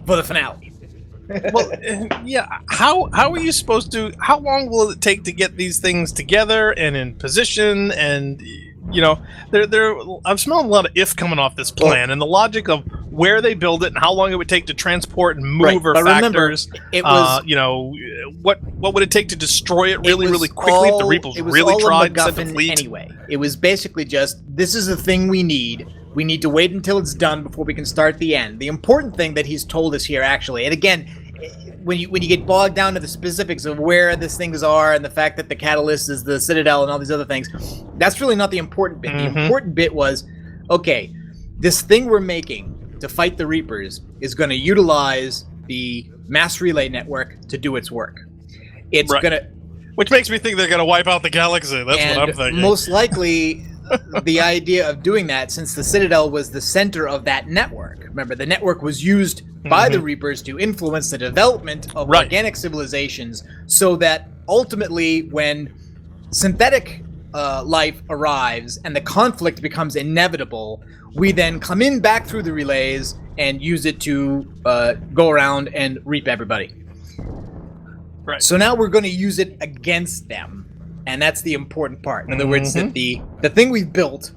for the finale. Well, how are you supposed to? How long will it take to get these things together and in position? And I'm smelling a lot of if coming off this plan, and the logic of where they build it and how long it would take to transport and move are factors. Remember, it was what would it take to destroy it really quickly if the Reapers really tried to send a fleet? Anyway, it was basically just, this is the thing we need. We need to wait until it's done before we can start the end. The important thing that he's told us here, actually, and again, when you get bogged down to the specifics of where these things are and the fact that the catalyst is the Citadel and all these other things, that's really not the important bit. The important bit was, okay, this thing we're making to fight the Reapers is going to utilize the mass relay network to do its work. It's gonna, which makes me think they're going to wipe out the galaxy. That's what I'm thinking. Most likely, the idea of doing that, since the Citadel was the center of that network. Remember, the network was used by the Reapers to influence the development of organic civilizations, so that ultimately, when synthetic life arrives and the conflict becomes inevitable, we then come in back through the relays and use it to go around and reap everybody. Right. So now we're going to use it against them, and that's the important part. In other words, that the thing we've built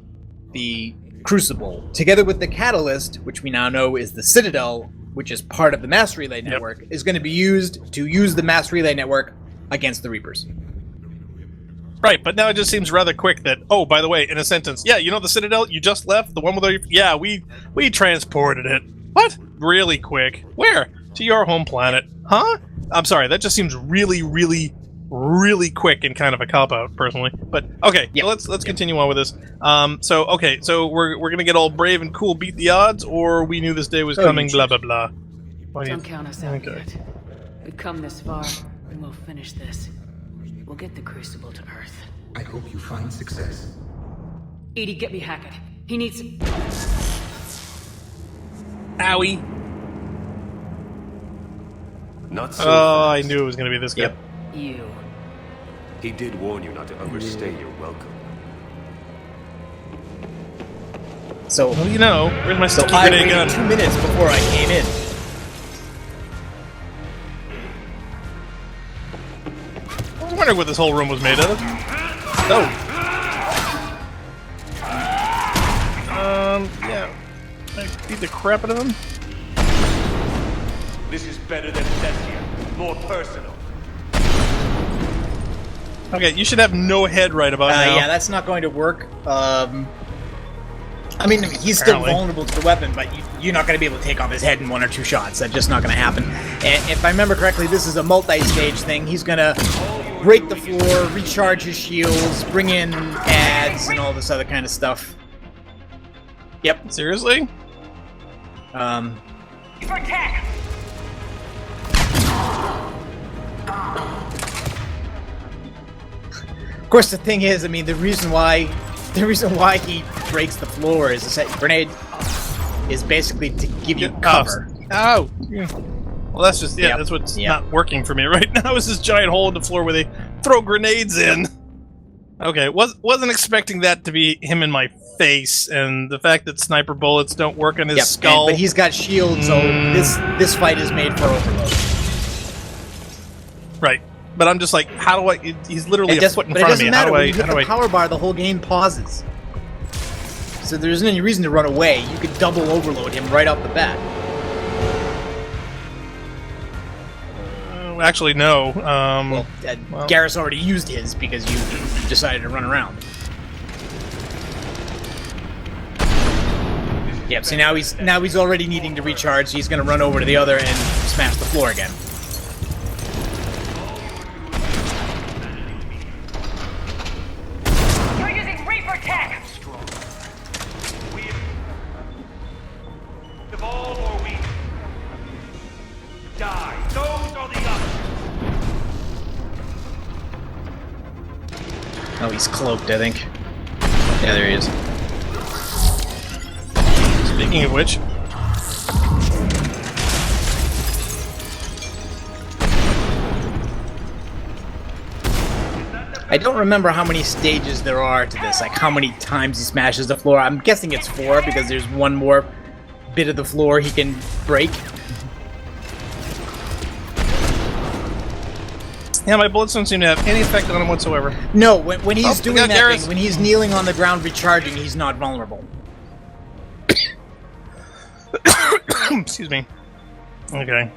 the Crucible, together with the Catalyst, which we now know is the Citadel, which is part of the Mass Relay Network, is going to be used to use the Mass Relay Network against the Reapers. Right, but now it just seems rather quick that, oh, by the way, in a sentence, yeah, you know the Citadel you just left? The one with the... Yeah, we transported it. What? Really quick. Where? To your home planet. Huh? I'm sorry, that just seems really, really, really quick and kind of a cop-out, personally. But, okay, so let's continue on with this. So we're gonna get all brave and cool, beat the odds, or we knew this day was coming, blah, blah, blah. Don't count us out yet. We've come this far, and we'll finish this. We'll get the Crucible to Earth. I hope you find success. Edie, get me Hackett. He needs... Owie. Not so I fast. knew it was going to be this guy. You. He did warn you not to overstay your welcome. So, well, you know, where's my sticky I grenade waited gun? 2 minutes before I came in. I was wondering what this whole room was made of. Oh. Yeah. I beat the crap out of him. This is better than Thessia. More personal. Okay, you should have no head right about now. Yeah, that's not going to work. I mean, he's still vulnerable to the weapon, but you're not going to be able to take off his head in 1 or 2 shots. That's just not going to happen. And if I remember correctly, this is a multi-stage thing. He's going to break the floor, recharge his shields, bring in ads, and all this other kind of stuff. Yep. Seriously? For attack! Of course, the thing is, I mean, the reason why he breaks the floor is that grenade is basically to give you cover. Oh. Well, that's just that's what's not working for me right now. Is this giant hole in the floor where they throw grenades in? Okay, wasn't expecting that to be him in my face, and the fact that sniper bullets don't work on his skull. But he's got shields, so this fight is made for overload. Right. But I'm just like, how do I... He's literally a foot in front of me. How do I... When you hit the power bar, the whole game pauses. So there isn't any reason to run away. You could double overload him right off the bat. Actually, no. Garrus already used his because you decided to run around. Yep, so now he's already needing to recharge, so he's going to run over to the other and smash the floor again. Oh, he's cloaked, I think. Yeah, there he is. Speaking of which... I don't remember how many stages there are to this, like how many times he smashes the floor. I'm guessing it's 4 because there's one more bit of the floor he can break. Yeah, my bullets don't seem to have any effect on him whatsoever. No, when he's doing that Garrus. thing, when he's kneeling on the ground recharging, he's not vulnerable. Excuse me. Okay.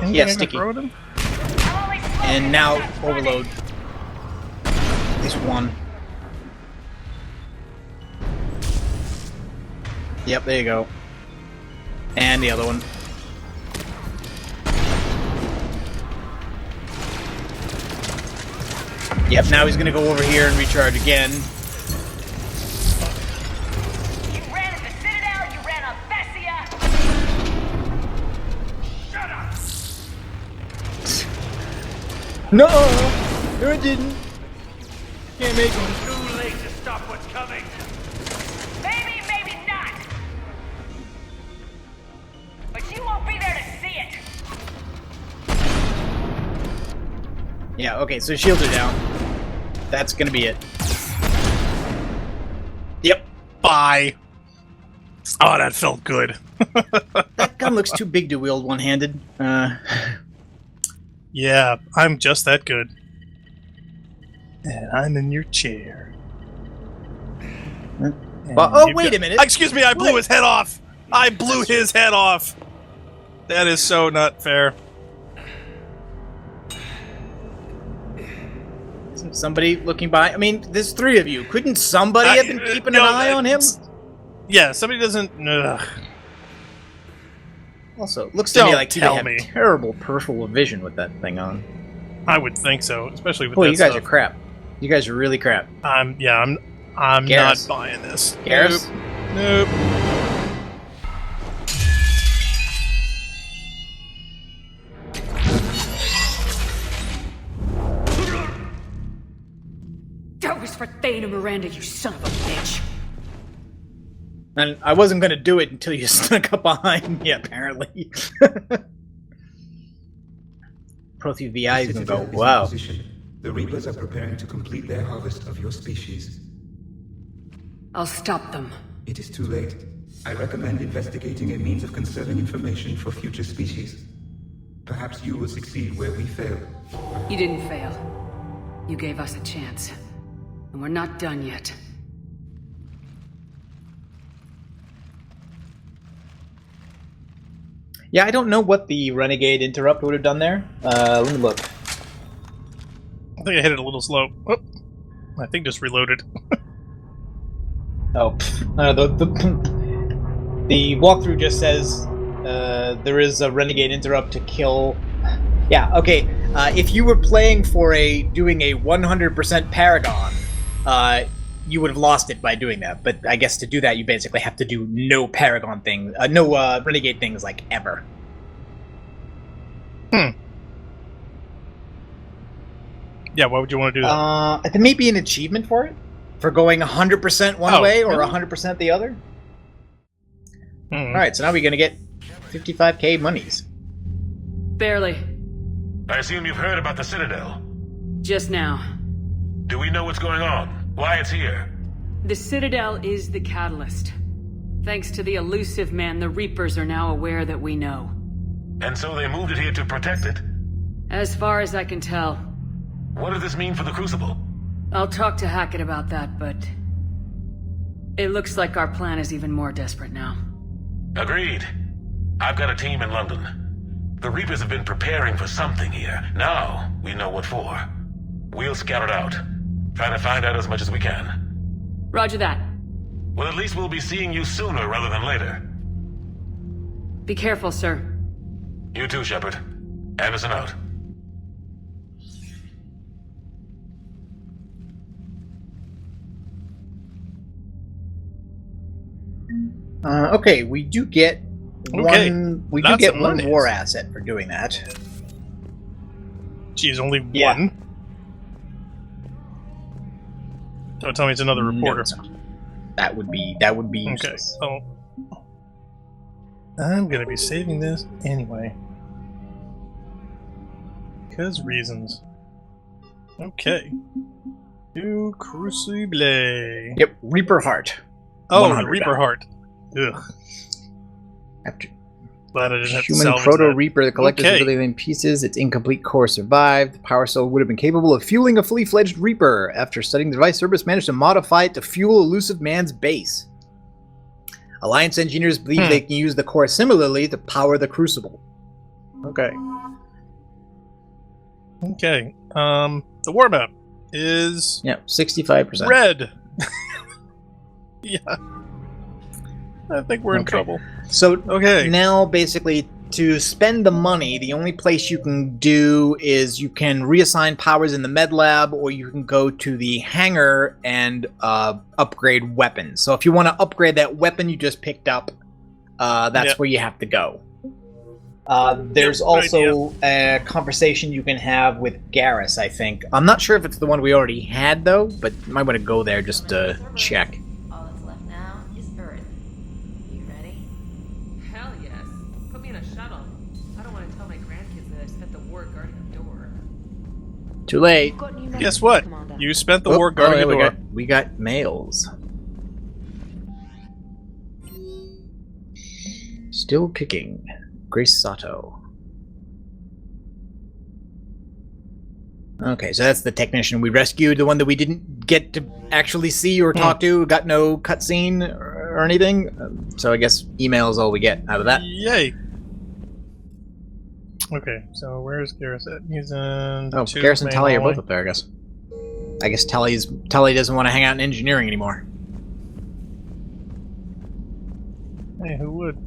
Yeah, sticky. And now overload. At least 1. Yep, there you go. And the other one. Yep, now he's gonna go over here and recharge again. You ran at the Citadel, you ran on Thessia! Shut up! No! No, I didn't. Can't make him. Too late to stop what's coming. Maybe, maybe not! But you won't be there to see it! Yeah, okay, so shields are down. That's gonna be it. Yep. Bye. Oh, that felt good. That gun looks too big to wield one-handed. Yeah, I'm just that good. And I'm in your chair. Well, oh, wait a minute. Excuse me, I blew his head off. I blew his head off. That is so not fair. Isn't somebody looking by? I mean, there's 3 of you. Couldn't somebody have been keeping an eye on him? Yeah, somebody doesn't... Also, looks to me like you have terrible peripheral vision with that thing on. I would think so, especially with Boy, that you guys stuff. are crap. You guys are really crap. I'm not buying this. Garrus? Nope. That was for Thane and Miranda, you son of a bitch. And I wasn't going to do it until you snuck up behind me, apparently. Prothean VI is going to go, wow. The Reapers are preparing to complete their harvest of your species. I'll stop them. It is too late. I recommend investigating a means of conserving information for future species. Perhaps you will succeed where we fail. You didn't fail. You gave us a chance. And we're not done yet. Yeah, I don't know what the Renegade Interrupt would have done there. Let me look. I think I hit it a little slow. Oh, I think just reloaded. Oh, the walkthrough just says there is a Renegade Interrupt to kill. Yeah, okay. If you were playing for doing a 100% paragon, you would have lost it by doing that. But I guess to do that, you basically have to do no paragon thing, no Renegade things like ever. Yeah, why would you want to do that? There may be an achievement for it, for going 100% one way or 100% the other. Alright, so now we're going to get 55k monies. Barely. I assume you've heard about the Citadel. Just now. Do we know what's going on? Why it's here? The Citadel is the catalyst. Thanks to the Illusive Man, the Reapers are now aware that we know. And so they moved it here to protect it? As far as I can tell. What does this mean for the Crucible? I'll talk to Hackett about that, but... it looks like our plan is even more desperate now. Agreed. I've got a team in London. The Reapers have been preparing for something here. Now, we know what for. We'll scout it out. Try to find out as much as we can. Roger that. Well, at least we'll be seeing you sooner rather than later. Be careful, sir. You too, Shepard. Anderson out. Okay, we do get one war asset for doing that. Geez, only one? Don't tell me it's another reporter. No, that would be useless. Okay. Oh. I'm gonna be saving this anyway. Because reasons. Okay. To Crucible. Yep, Reaper Heart. Oh, Reaper Heart. Ugh. Glad I didn't have to Human salvage Proto that. Reaper, the collector's ability in pieces. Its incomplete core survived. The power cell would have been capable of fueling a fully fledged Reaper. After studying the device, Cerberus managed to modify it to fuel Illusive Man's base. Alliance engineers believe they can use the core similarly to power the Crucible. Okay. Okay. The war map is 65%. red. Yeah. I think we're in trouble. So now basically to spend the money, the only place you can do is you can reassign powers in the med lab, or you can go to the hangar and upgrade weapons. So if you want to upgrade that weapon you just picked up, that's where you have to go. There's also a conversation you can have with Garrus, I think. I'm not sure if it's the one we already had, though, but you might want to go there just to check. All that's left now is Earth. You ready? Hell yes. Put me in a shuttle. I don't want to tell my grandkids that I spent the war guarding a door. Too late. Guess what? You spent the war guarding a door. We got mails. Still kicking. Grace Sato. Okay, so that's the technician we rescued, the one that we didn't get to actually see or talk to, got no cutscene or anything. So I guess email is all we get out of that. Yay! Okay, so where's Garrus at? He's in. Oh, Garrus and Tali are both up there, I guess. I guess Tali doesn't want to hang out in engineering anymore. Hey, who would?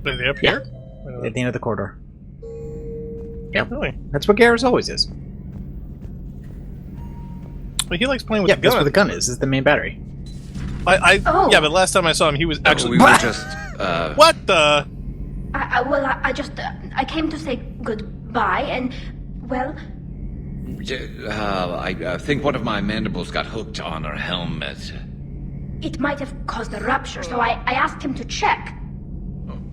Are they up here? At the end of the corridor. Yeah, really? That's what Garrus always is. But he likes playing with the gun. That's where the gun is. It's the main battery. Yeah, but last time I saw him, he was actually. We were just. What the? I came to say goodbye, and well. I think one of my mandibles got hooked on her helmet. It might have caused a rupture, so I asked him to check.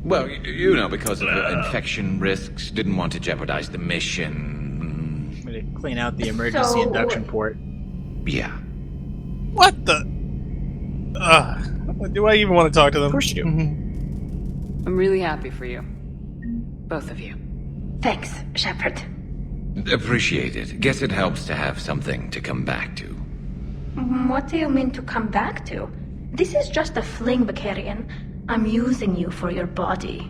Well, you know, because of infection risks, didn't want to jeopardize the mission. We did clean out the emergency induction port. Yeah. What the? Do I even want to talk to them? Of course you do. I'm really happy for you. Both of you. Thanks, Shepard. Appreciate it. Guess it helps to have something to come back to. What do you mean to come back to? This is just a fling, Bakarian. I'm using you for your body.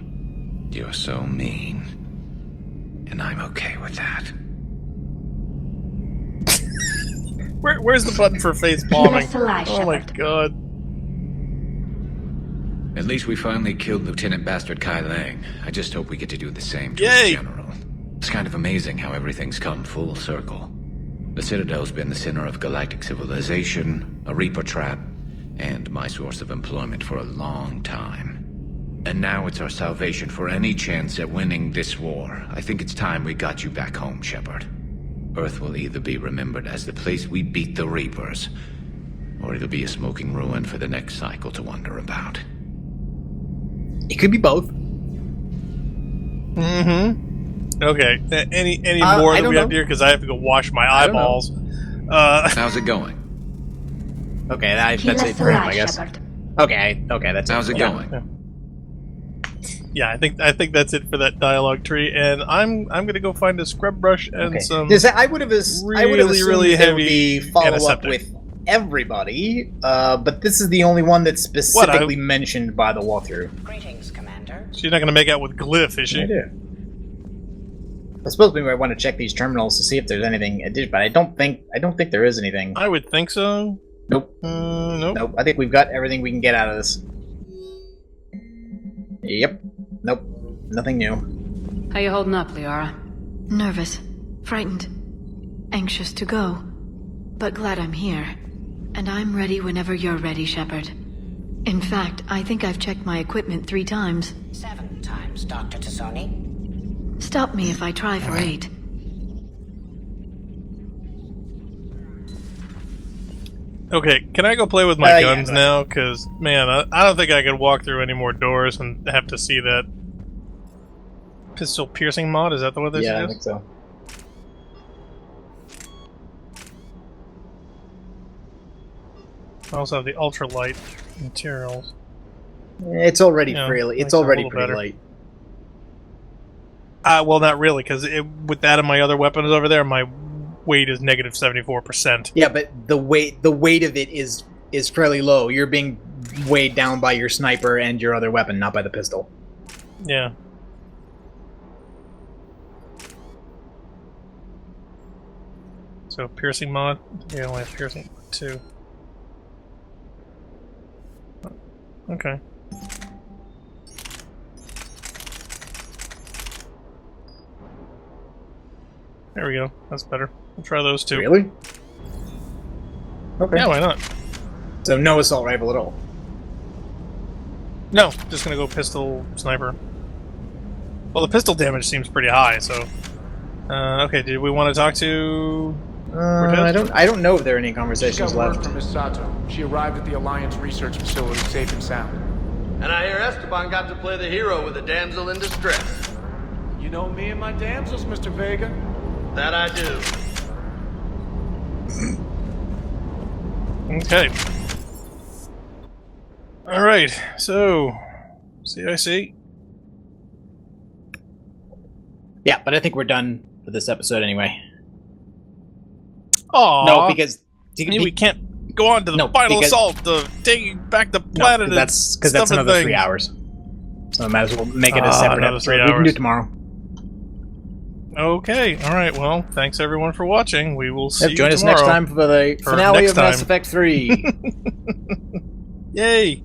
You're so mean. And I'm okay with that. Where's the button for face palming? Oh my god. At least we finally killed Lieutenant Bastard Kai Lang. I just hope we get to do the same to Yay! the General. It's kind of amazing how everything's come full circle. The Citadel's been the center of galactic civilization, a Reaper trap, and my source of employment for a long time. And now it's our salvation for any chance at winning this war. I think it's time we got you back home, Shepard. Earth will either be remembered as the place we beat the Reapers, or it'll be a smoking ruin for the next cycle to wonder about. It could be both. Mm-hmm. Okay. Any more that we have here? Because I have to go wash my eyeballs. How's it going? Okay, that's it for him, I guess. Shepard. Okay, that's How's it going? Yeah, I think that's it for that dialogue tree, and I'm gonna go find a scrub brush and some. I would have really heavy follow up with everybody, but this is the only one that's specifically mentioned by the walkthrough. Greetings, Commander. She's not gonna make out with Glyph, is she? I do. I suppose we might want to check these terminals to see if there's anything additional, but I don't think there is anything. I would think so. Nope. Nope. I think we've got everything we can get out of this. Yep. Nope. Nothing new. How you holding up, Liara? Nervous, frightened, anxious to go, but glad I'm here. And I'm ready whenever you're ready, Shepard. In fact, I think I've checked my equipment 3 times. 7 times, Dr. Tassoni. Stop me if I try for 8. Okay, can I go play with my guns now? Because, man, I don't think I could walk through any more doors and have to see that pistol piercing mod. Is that the one this is? Yeah, I think so. I also have the ultralight materials. It's already pretty light. Well, not really, because with that and my other weapons over there, my weight is negative 74%. Yeah, but the weight of it is fairly low. You're being weighed down by your sniper and your other weapon, not by the pistol. Yeah. So piercing mod. Yeah, I only have piercing 2. Okay. There we go. That's better. We'll try those 2. Really? Okay. Yeah, why not? So no assault rifle at all? No, just gonna go pistol sniper. Well, the pistol damage seems pretty high, so... okay, did we want to talk to... I don't know if there are any conversations left. left. From Miss Sato. She arrived at the Alliance research facility safe and sound. And I hear Esteban got to play the hero with a damsel in distress. You know me and my damsels, Mr. Vega. That I do. Okay. Alright, so... CIC. Yeah, but I think we're done for this episode anyway. Oh no, because we can't go on to the final assault of taking back the planet. That's because that's another 3 hours. So I might as well make it a separate episode. We can do tomorrow. Okay, all right. Well, thanks everyone for watching. We will see you join us next time for the finale of Mass Effect 3. Yay!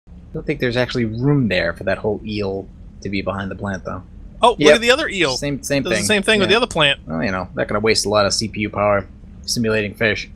I don't think there's actually room there for that whole eel to be behind the plant, though. Oh, look at the other eel. Same thing. The same thing with the other plant. Well, you know, that could have wasted a lot of CPU power simulating fish.